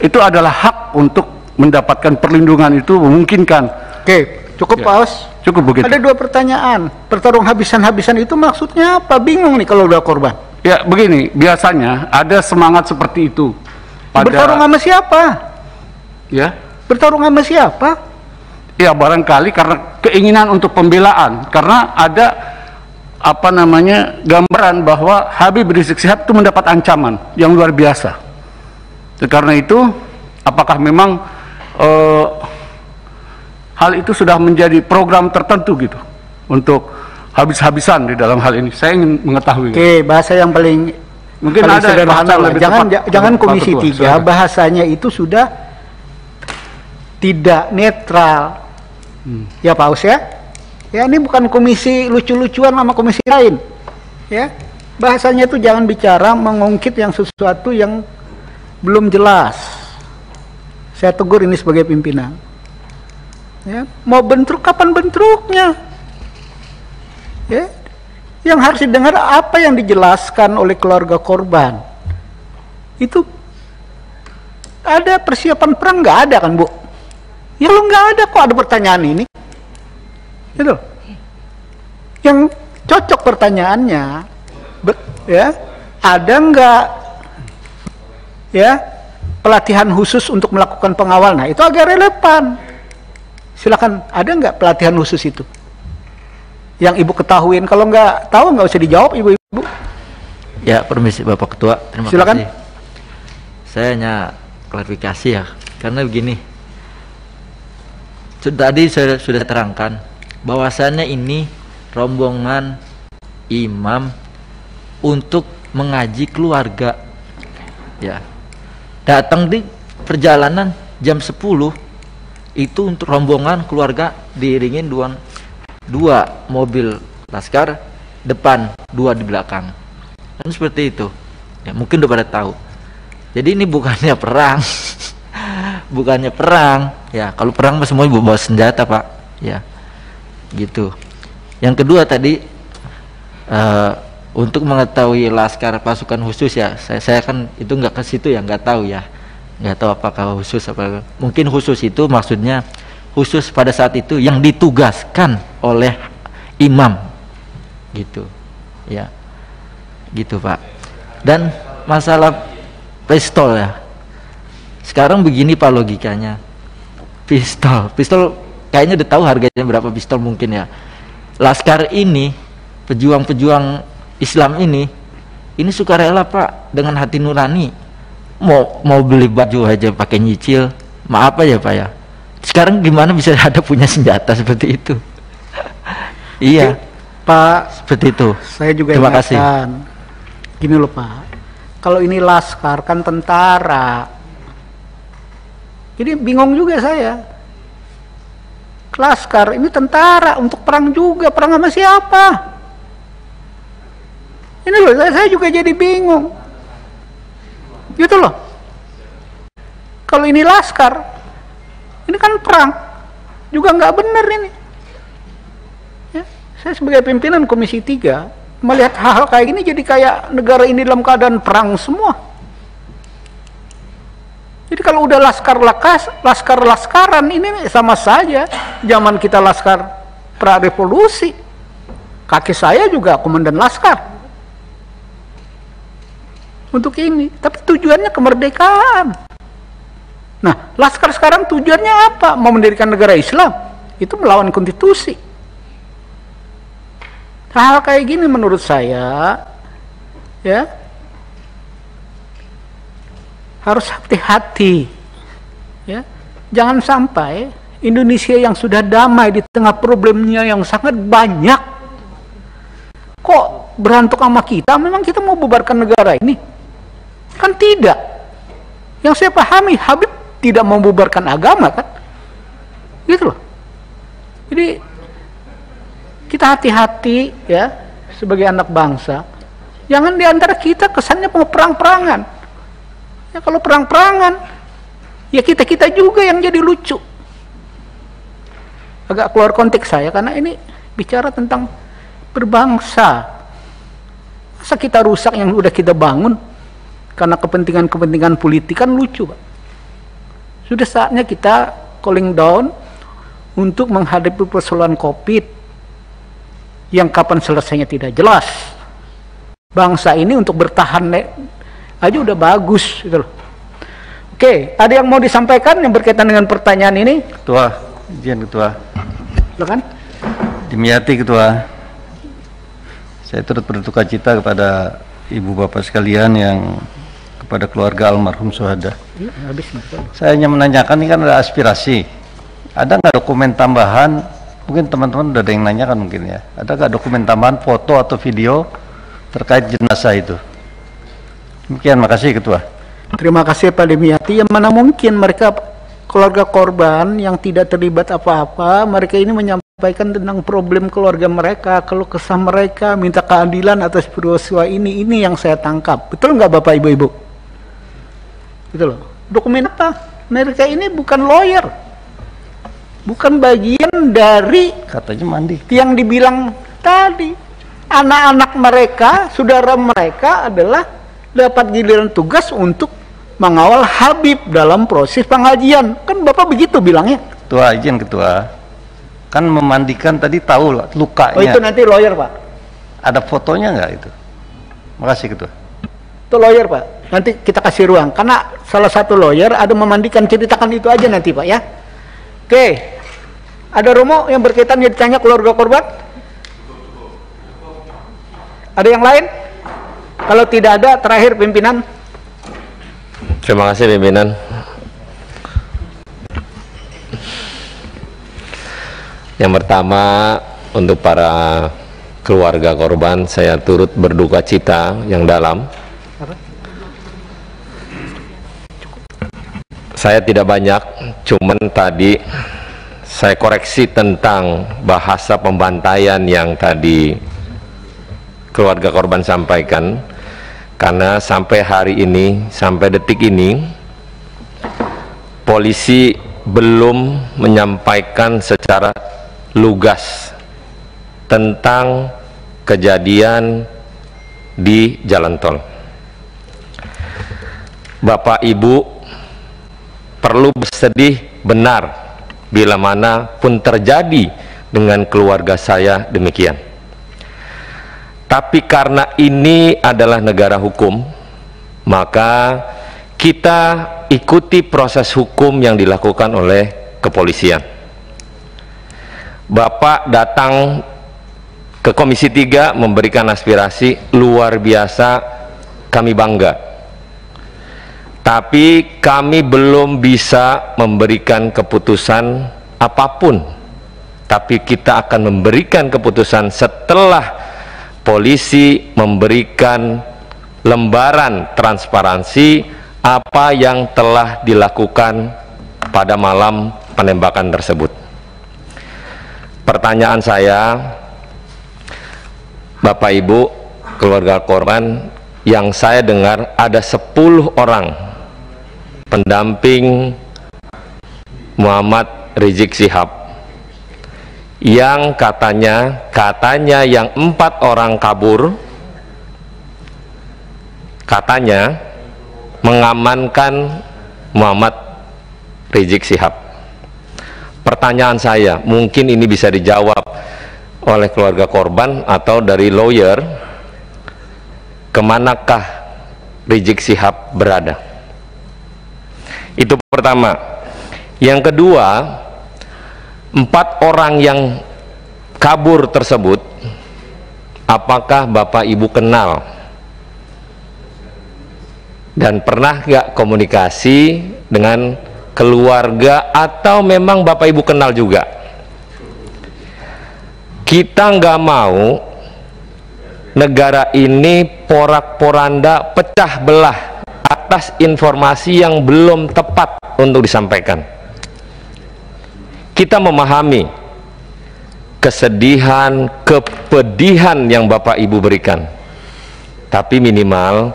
itu adalah hak untuk mendapatkan perlindungan, itu memungkinkan. Oke, cukup ya. Pak Aus. Cukup begitu. Ada dua pertanyaan. Bertarung habisan-habisan itu maksudnya apa? Bingung nih kalau udah korban. Ya begini, biasanya ada semangat seperti itu. Bertarung sama siapa? Ya. Bertarung sama siapa? Ya barangkali karena keinginan untuk pembelaan, karena ada apa namanya gambaran bahwa Habib Rizik Syihab itu mendapat ancaman yang luar biasa. Karena itu, apakah memang hal itu sudah menjadi program tertentu gitu untuk habis-habisan di dalam hal ini? Saya ingin mengetahui. Oke, bahasa yang paling mungkin paling ada sederhana. Jangan Pak Komisi Ketua, 3 bahasanya itu sudah tidak netral. Ya Pak Aus ya. Ya ini bukan komisi lucu-lucuan sama komisi lain. Ya. Bahasanya itu jangan bicara mengungkit yang sesuatu yang belum jelas. Saya tegur ini sebagai pimpinan. Ya, mau bentrok kapan bentroknya? Ya. Yang harus didengar apa yang dijelaskan oleh keluarga korban. Itu ada persiapan perang nggak ada kan Bu? Ya lo nggak ada kok ada pertanyaan ini. Gitu. Yang cocok pertanyaannya, ya ada nggak ya pelatihan khusus untuk melakukan pengawal? Nah itu agak relevan. Silakan, ada nggak pelatihan khusus itu? Yang Ibu ketahuin, kalau nggak tahu nggak usah dijawab Ibu-ibu. Ya permisi Bapak Ketua, terima Silakan. kasih. Saya hanya klarifikasi ya, karena begini. Tadi saya sudah terangkan bahwasannya ini rombongan imam untuk mengaji keluarga. Ya. Datang di perjalanan jam 10 itu untuk rombongan keluarga diiringin dua mobil laskar depan, 2 di belakang. Kan seperti itu. Ya, mungkin udah pada tahu. Jadi ini bukannya perang. Bukannya perang. Ya, kalau perang semua bawa senjata, Pak. Ya. Gitu. Yang kedua tadi untuk mengetahui laskar pasukan khusus ya, saya kan itu nggak ke situ ya, nggak tahu ya. Nggak tahu apakah khusus apa. Mungkin khusus itu maksudnya khusus pada saat itu yang ditugaskan oleh imam. Gitu. Ya. Gitu, Pak. Dan masalah pistol ya. Sekarang begini Pak logikanya. Pistol kayaknya udah tahu harganya berapa pistol mungkin ya. Laskar ini, pejuang-pejuang Islam ini sukarela Pak, dengan hati nurani. Mau beli baju aja pakai nyicil. Maaf aja Pak ya. Sekarang gimana bisa ada punya senjata seperti itu? Iya. Pak, seperti itu. Saya juga terima kasih. Gini loh Pak. Kalau ini laskar kan tentara. Jadi bingung juga saya. Laskar ini tentara untuk perang juga, perang sama siapa? Ini loh, saya juga jadi bingung. Gitu loh. Kalau ini laskar, ini kan perang, juga nggak benar ini. Ya, saya sebagai pimpinan Komisi 3 melihat hal-hal kayak gini jadi kayak negara ini dalam keadaan perang semua. Jadi kalau udah laskar-laskaran ini sama saja. Zaman kita laskar pra-revolusi. Kakek saya juga komandan laskar. Untuk ini. Tapi tujuannya kemerdekaan. Nah, laskar sekarang tujuannya apa? Mau mendirikan negara Islam. Itu melawan konstitusi. Hal kayak gini menurut saya, ya, harus hati-hati, ya. Jangan sampai Indonesia yang sudah damai di tengah problemnya yang sangat banyak, kok berantuk sama kita. Memang kita mau bubarkan negara ini? Kan tidak. Yang saya pahami, Habib tidak mau bubarkan agama kan, gitu loh. Jadi kita hati-hati ya sebagai anak bangsa. Jangan diantara kita kesannya mau perang-perangan. Ya kalau perang-perangan, ya kita-kita juga yang jadi lucu. Agak keluar konteks saya, karena ini bicara tentang berbangsa. Masa kita rusak yang udah kita bangun karena kepentingan-kepentingan politik, kan lucu Pak. Sudah saatnya kita cooling down untuk menghadapi persoalan COVID yang kapan selesainya tidak jelas. Bangsa ini untuk bertahan aja udah bagus gitu loh. Oke, ada yang mau disampaikan yang berkaitan dengan pertanyaan ini? Ketua, izin Ketua. Silakan. Dimyati Ketua. Saya turut berduka cita kepada ibu bapak sekalian yang kepada keluarga almarhum syuhada. Saya hanya menanyakan, ini kan ada aspirasi. Ada nggak dokumen tambahan? Mungkin teman-teman udah ada yang nanyakan mungkin ya. Ada nggak dokumen tambahan foto atau video terkait jenazah itu? Demikian, makasih Ketua. Terima kasih Pak Dimyati. Yang mana mungkin mereka keluarga korban yang tidak terlibat apa-apa, mereka ini menyampaikan tentang problem keluarga mereka, keluh kesah mereka, minta keadilan atas peristiwa ini yang saya tangkap. Betul nggak Bapak Ibu-Ibu? Gitu loh. Dokumen apa? Mereka ini bukan lawyer, bukan bagian dari katanya mandi yang dibilang tadi. Anak-anak mereka, saudara mereka adalah dapat giliran tugas untuk mengawal Habib dalam proses pengajian. Kan Bapak begitu bilangnya. Ketua, izin Ketua. Kan memandikan tadi tahu lukanya. Oh itu nanti lawyer Pak. Ada fotonya nggak itu? Makasih Ketua. Itu lawyer Pak. Nanti kita kasih ruang. Karena salah satu lawyer ada memandikan, ceritakan itu aja nanti Pak ya. Oke. Ada Romo yang berkaitan yang ditanya keluarga korban? Ada yang lain? Kalau tidak ada, terakhir pimpinan. Terima kasih pimpinan. Yang pertama, untuk para keluarga korban, saya turut berduka cita yang dalam. Saya tidak banyak, cuman tadi saya koreksi tentang bahasa pembantaian yang tadi keluarga korban sampaikan, karena sampai hari ini, sampai detik ini, polisi belum menyampaikan secara lugas tentang kejadian di jalan tol. Bapak Ibu perlu bersedih benar bila mana pun terjadi dengan keluarga saya demikian. Tapi karena ini adalah negara hukum, maka kita ikuti proses hukum yang dilakukan oleh kepolisian. Bapak datang ke Komisi 3 memberikan aspirasi luar biasa, kami bangga. Tapi kami belum bisa memberikan keputusan apapun. Tapi kita akan memberikan keputusan setelah polisi memberikan lembaran transparansi apa yang telah dilakukan pada malam penembakan tersebut. Pertanyaan saya, Bapak Ibu keluarga korban, yang saya dengar ada 10 orang pendamping Muhammad Rizik Syihab yang katanya yang 4 orang kabur, katanya mengamankan Muhammad Rizik Syihab. Pertanyaan saya, mungkin ini bisa dijawab oleh keluarga korban atau dari lawyer, kemanakah Rizik Syihab berada? Itu pertama. Yang kedua, 4 orang yang kabur tersebut, apakah Bapak Ibu kenal? Dan pernah gak komunikasi dengan keluarga atau memang Bapak Ibu kenal juga? Kita nggak mau negara ini porak-poranda pecah belah atas informasi yang belum tepat untuk disampaikan. Kita memahami kesedihan, kepedihan yang Bapak Ibu berikan, tapi minimal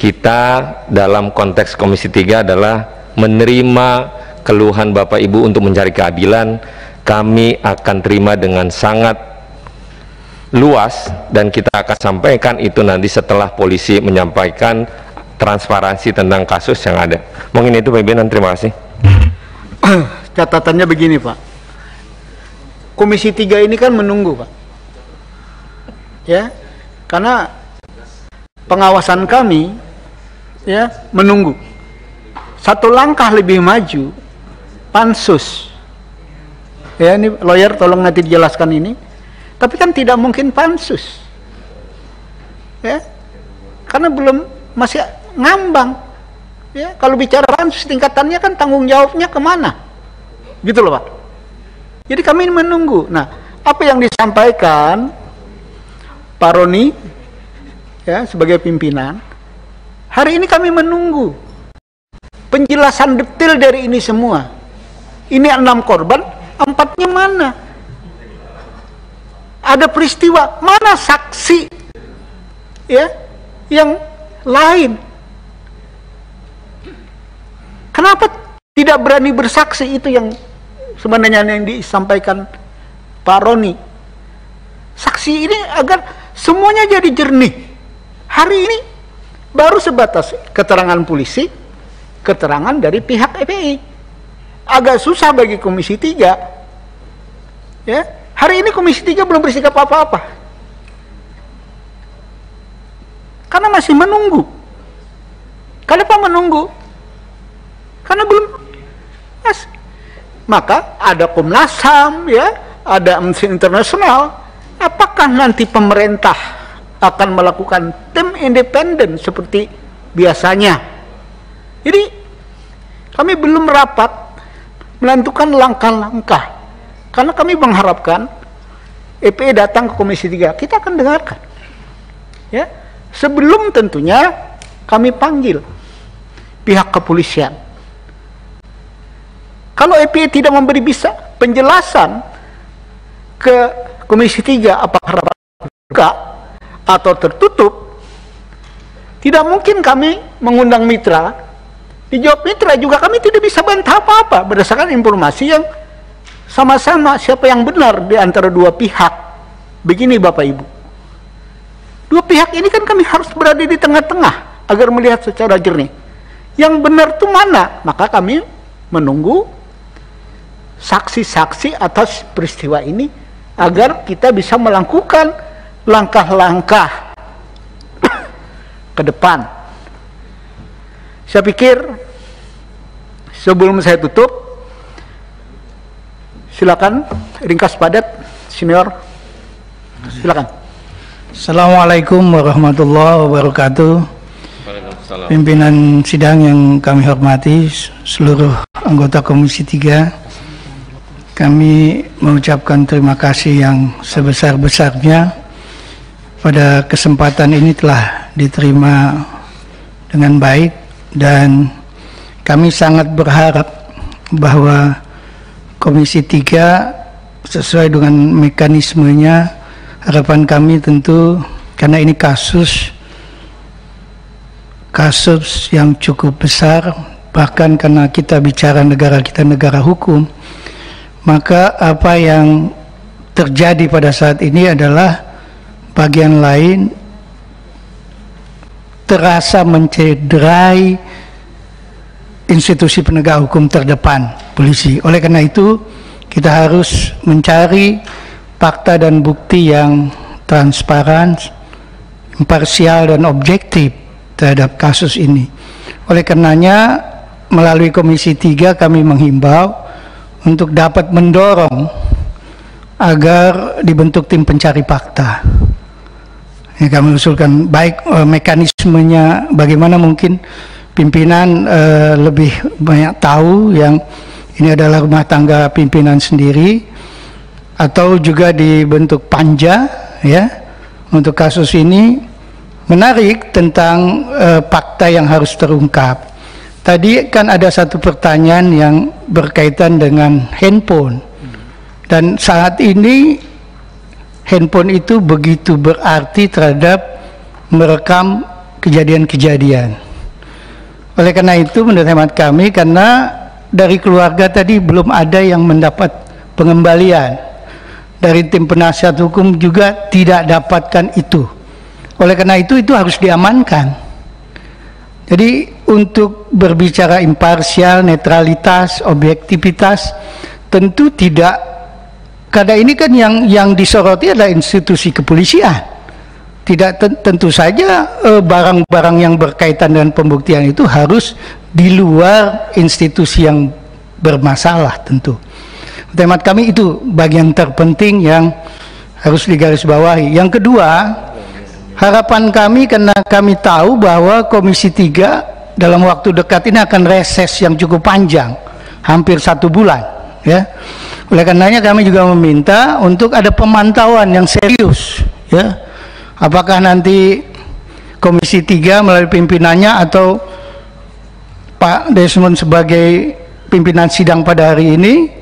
kita dalam konteks Komisi 3 adalah menerima keluhan Bapak Ibu untuk mencari keadilan. Kami akan terima dengan sangat luas dan kita akan sampaikan itu nanti setelah polisi menyampaikan transparansi tentang kasus yang ada. Mungkin itu pimpinan, terima kasih. Catatannya begini Pak, Komisi 3 ini kan menunggu, Pak. Ya, karena pengawasan kami ya menunggu. Satu langkah lebih maju, pansus. Ya, ini lawyer tolong nanti dijelaskan ini. Tapi kan tidak mungkin pansus. Ya. Karena belum, masih ngambang. Ya, kalau bicara pansus tingkatannya kan tanggung jawabnya kemana? Gitu loh, Pak. Jadi kami menunggu. Nah, apa yang disampaikan Pak Roni ya sebagai pimpinan, hari ini kami menunggu penjelasan detail dari ini semua. Ini 6 korban, 4-nya mana? Ada peristiwa, mana saksi ya yang lain? Kenapa tidak berani bersaksi? Itu yang sebenarnya yang disampaikan Pak Roni. Saksi ini agar semuanya jadi jernih. Hari ini baru sebatas keterangan polisi, keterangan dari pihak FPI. Agak susah bagi Komisi 3. Ya, hari ini Komisi 3 belum bersikap apa-apa. Karena masih menunggu. Kenapa menunggu? Karena belum. Maka ada Komnas HAM, ya, ada Amnesty International. Apakah nanti pemerintah akan melakukan tim independen seperti biasanya? Jadi kami belum rapat menentukan langkah-langkah, karena kami mengharapkan FPI datang ke Komisi 3, kita akan dengarkan. Ya, sebelum tentunya kami panggil pihak kepolisian. Kalau FPI tidak memberi bisa penjelasan ke Komisi 3 apakah rapat buka atau tertutup, tidak mungkin kami mengundang mitra. Dijawab mitra juga kami tidak bisa bantah apa-apa berdasarkan informasi yang sama-sama siapa yang benar di antara dua pihak. Begini Bapak Ibu, dua pihak ini kan kami harus berada di tengah-tengah agar melihat secara jernih yang benar itu mana. Maka kami menunggu saksi-saksi atas peristiwa ini agar kita bisa melakukan langkah-langkah ke depan. Saya pikir sebelum saya tutup, silakan ringkas padat, senior. Silakan. Assalamualaikum warahmatullahi wabarakatuh. Pimpinan sidang yang kami hormati, seluruh anggota Komisi 3. Kami mengucapkan terima kasih yang sebesar-besarnya pada kesempatan ini telah diterima dengan baik, dan kami sangat berharap bahwa Komisi 3 sesuai dengan mekanismenya. Harapan kami tentu karena ini kasus yang cukup besar, bahkan karena kita bicara negara kita negara hukum, maka apa yang terjadi pada saat ini adalah bagian lain terasa mencederai institusi penegak hukum terdepan, polisi. Oleh karena itu kita harus mencari fakta dan bukti yang transparan, imparsial dan objektif terhadap kasus ini. Oleh karenanya melalui Komisi 3 kami menghimbau untuk dapat mendorong agar dibentuk tim pencari fakta. Ya, kami usulkan baik mekanismenya bagaimana, mungkin pimpinan lebih banyak tahu, yang ini adalah rumah tangga pimpinan sendiri, atau juga dibentuk panja ya untuk kasus ini. Menarik tentang fakta yang harus terungkap. Tadi kan ada satu pertanyaan yang berkaitan dengan handphone, dan saat ini handphone itu begitu berarti terhadap merekam kejadian-kejadian. Oleh karena itu menurut hemat kami, karena dari keluarga tadi belum ada yang mendapat pengembalian, dari tim penasihat hukum juga tidak dapatkan itu. Oleh karena itu harus diamankan. Jadi untuk berbicara imparsial, netralitas, objektivitas, tentu tidak karena ini kan yang disoroti adalah institusi kepolisian. Tidak tentu saja barang-barang yang berkaitan dengan pembuktian itu harus di luar institusi yang bermasalah tentu. Temat kami itu bagian terpenting yang harus digarisbawahi. Yang kedua, harapan kami karena kami tahu bahwa Komisi 3 dalam waktu dekat ini akan reses yang cukup panjang, hampir 1 bulan, ya. Oleh karenanya kami juga meminta untuk ada pemantauan yang serius, ya. Apakah nanti Komisi 3 melalui pimpinannya atau Pak Desmond sebagai pimpinan sidang pada hari ini,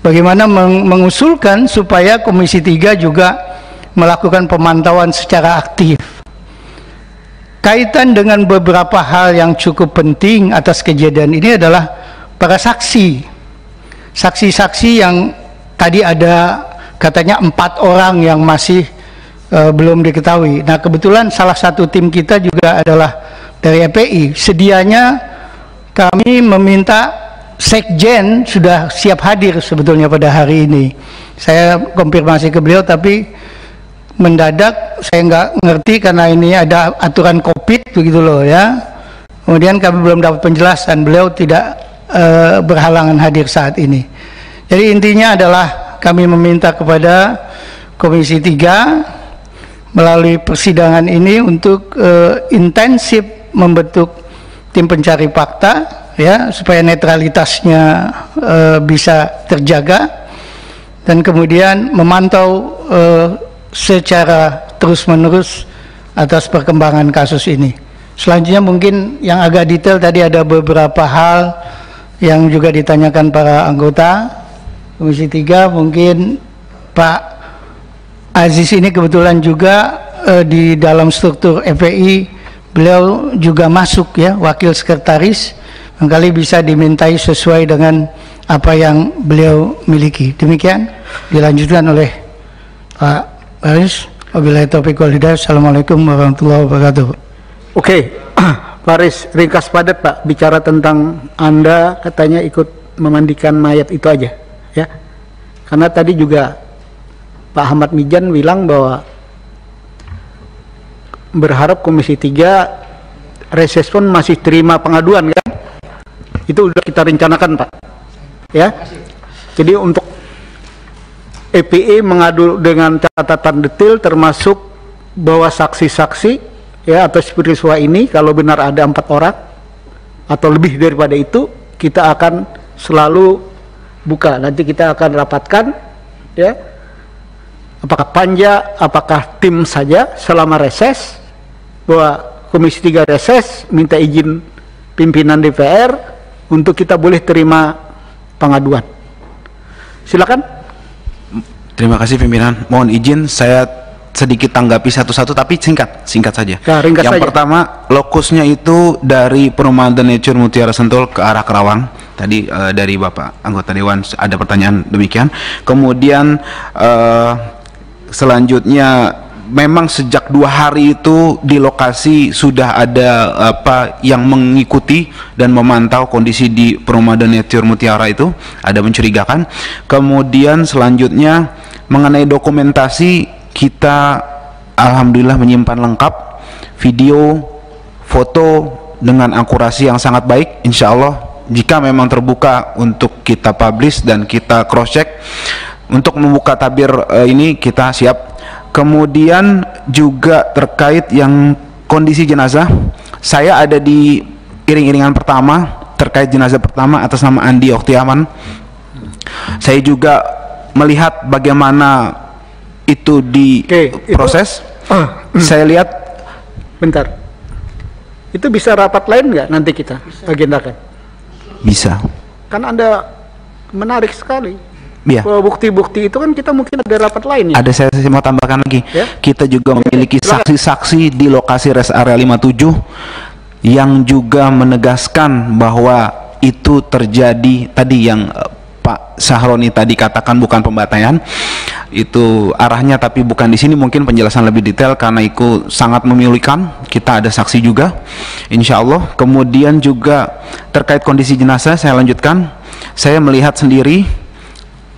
bagaimana mengusulkan supaya Komisi 3 juga melakukan pemantauan secara aktif. Kaitan dengan beberapa hal yang cukup penting atas kejadian ini adalah para saksi. Saksi-saksi yang tadi ada katanya 4 orang yang masih belum diketahui. Nah, kebetulan salah satu tim kita juga adalah dari FPI. Sedianya kami meminta Sekjen sudah siap hadir sebetulnya pada hari ini. Saya konfirmasi ke beliau, tapi mendadak saya nggak ngerti karena ini ada aturan COVID begitu loh, ya. Kemudian kami belum dapat penjelasan, beliau tidak berhalangan hadir saat ini. Jadi intinya adalah kami meminta kepada Komisi 3 melalui persidangan ini untuk intensif membentuk tim pencari fakta, ya, supaya netralitasnya bisa terjaga, dan kemudian memantau secara terus-menerus atas perkembangan kasus ini. Selanjutnya mungkin yang agak detail tadi ada beberapa hal yang juga ditanyakan para anggota Komisi 3. Mungkin Pak Aziz ini kebetulan juga di dalam struktur FPI beliau juga masuk, ya, wakil sekretaris, barangkali bisa dimintai sesuai dengan apa yang beliau miliki. Demikian dilanjutkan oleh Pak Aziz. Wabillahi taufiq wal hidayah. Assalamualaikum warahmatullahi wabarakatuh. Oke, Pak Aziz, ringkas padat Pak, bicara tentang Anda katanya ikut memandikan mayat itu aja, ya. Karena tadi juga Pak Ahmad Mijan bilang bahwa berharap Komisi 3 reses pun masih terima pengaduan, kan? Itu sudah kita rencanakan, Pak, ya. Jadi untuk EPE mengadu dengan catatan detail, termasuk bahwa saksi-saksi, ya, atas peristiwa ini kalau benar ada 4 orang atau lebih daripada itu, kita akan selalu buka. Nanti kita akan rapatkan, ya, apakah panja, apakah tim saja selama reses, bahwa Komisi 3 reses, minta izin pimpinan DPR untuk kita boleh terima pengaduan. Silakan. Terima kasih pimpinan. Mohon izin saya sedikit tanggapi satu-satu, tapi singkat saja. Ya, ringkas yang saja. pertama, lokusnya itu dari Perumahan The Nature Mutiara Sentul ke arah Kerawang. Tadi dari Bapak anggota Dewan ada pertanyaan demikian. Kemudian selanjutnya, memang sejak 2 hari itu di lokasi sudah ada yang mengikuti dan memantau kondisi di Perumahan The Nature Mutiara itu, ada mencurigakan. Kemudian selanjutnya mengenai dokumentasi, kita alhamdulillah menyimpan lengkap video, foto dengan akurasi yang sangat baik. Insya Allah jika memang terbuka untuk kita publish dan kita cross check, untuk membuka tabir ini kita siap. Kemudian juga terkait yang kondisi jenazah, saya ada di iring-iringan pertama terkait jenazah pertama atas nama Andi Oktiaman. Saya juga melihat bagaimana itu diproses. Saya lihat, bentar, itu bisa rapat lain nggak nanti kita agendakan? Bisa. Kan Anda menarik sekali. Iya. Bukti-bukti itu kan kita mungkin ada rapat lain, ya? Ada, saya mau tambahkan lagi, ya? Kita juga memiliki saksi-saksi di lokasi rest area 57 yang juga menegaskan bahwa itu terjadi tadi yang Pak Sahroni tadi katakan bukan pembantaian, itu arahnya tapi bukan di sini. Mungkin penjelasan lebih detail karena itu sangat memilukan. Kita ada saksi juga, insya Allah. Kemudian juga terkait kondisi jenazah, saya lanjutkan. Saya melihat sendiri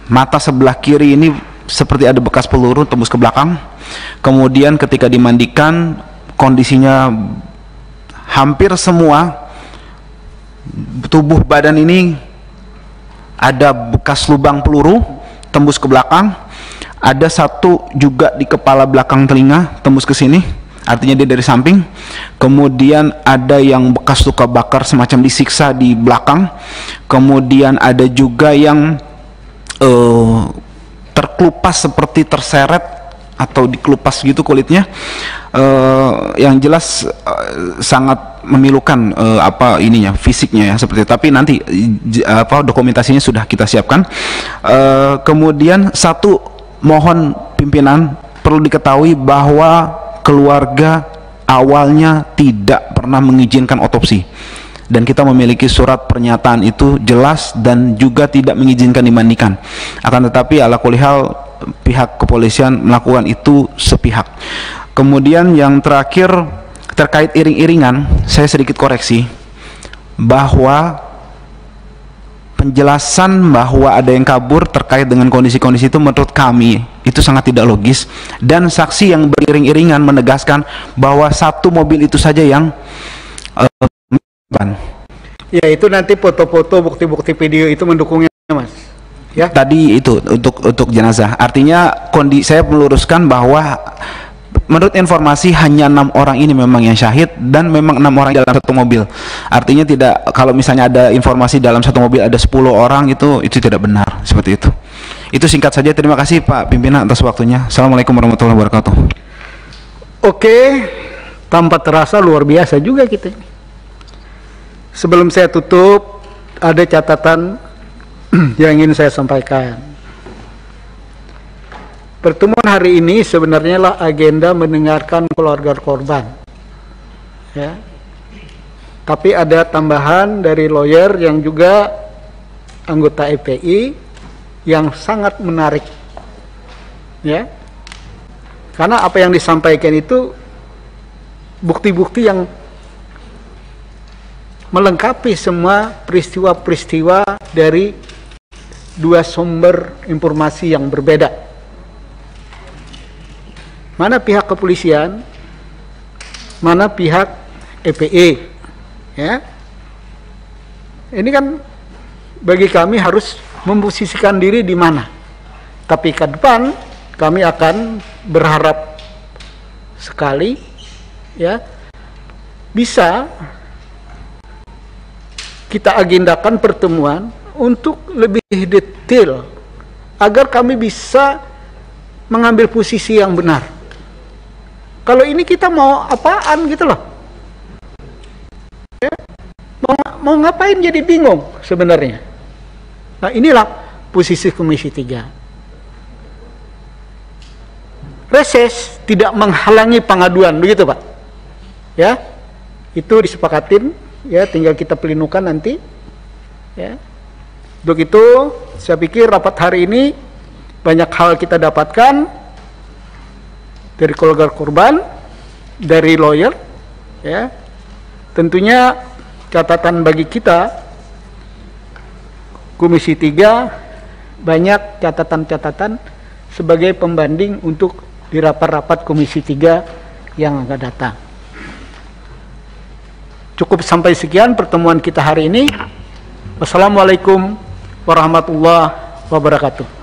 mata sebelah kiri ini seperti ada bekas peluru tembus ke belakang. Kemudian ketika dimandikan kondisinya hampir semua tubuh badan ini ada bekas lubang peluru tembus ke belakang. Ada satu juga di kepala belakang telinga tembus ke sini, artinya dia dari samping. Kemudian ada yang bekas luka bakar semacam disiksa di belakang. Kemudian ada juga yang terkelupas seperti terseret atau dikelupas gitu kulitnya. Yang jelas sangat memilukan fisiknya ya seperti itu. Tapi nanti dokumentasinya sudah kita siapkan. Kemudian satu, mohon pimpinan perlu diketahui bahwa keluarga awalnya tidak pernah mengizinkan otopsi, dan kita memiliki surat pernyataan itu jelas dan juga tidak mengizinkan dimandikan. Akan tetapi ala kulli hal pihak kepolisian melakukan itu sepihak. Kemudian yang terakhir terkait iring-iringan, saya sedikit koreksi bahwa penjelasan bahwa ada yang kabur terkait dengan kondisi-kondisi itu menurut kami itu sangat tidak logis, dan saksi yang beriring-iringan menegaskan bahwa satu mobil itu saja yang ya itu nanti foto-foto bukti-bukti video itu mendukungnya Mas ya. Tadi itu untuk jenazah, artinya saya meluruskan bahwa menurut informasi hanya 6 orang ini memang yang syahid, dan memang 6 orang dalam satu mobil. Artinya tidak, kalau misalnya ada informasi dalam satu mobil ada 10 orang itu tidak benar seperti itu. Itu singkat saja. Terima kasih Pak Pimpinan atas waktunya. Assalamualaikum warahmatullahi wabarakatuh. Oke, tanpa terasa luar biasa juga kita. Sebelum saya tutup, ada catatan yang ingin saya sampaikan. Pertemuan hari ini sebenarnya lah agenda mendengarkan keluarga korban, ya. Tapi ada tambahan dari lawyer yang juga anggota EPI yang sangat menarik, ya. Karena apa yang disampaikan itu bukti-bukti yang melengkapi semua peristiwa-peristiwa dari dua sumber informasi yang berbeda. Mana pihak kepolisian, mana pihak EPE, ya. Ini kan bagi kami harus memposisikan diri di mana. Tapi ke depan kami akan berharap sekali, ya, bisa kita agendakan pertemuan untuk lebih detail agar kami bisa mengambil posisi yang benar. Kalau ini kita mau apaan gitu loh, ya? Mau ngapain jadi bingung sebenarnya. Nah inilah posisi Komisi 3. Reses tidak menghalangi pengaduan, begitu Pak, ya. Itu disepakatin, ya, tinggal kita pelinukan nanti, ya. Untuk itu saya pikir rapat hari ini banyak hal kita dapatkan dari keluarga korban, dari lawyer, ya. Tentunya catatan bagi kita Komisi 3 banyak catatan-catatan sebagai pembanding untuk di rapat-rapat Komisi 3 yang akan datang. Cukup sampai sekian pertemuan kita hari ini. Wassalamualaikum warahmatullahi wabarakatuh.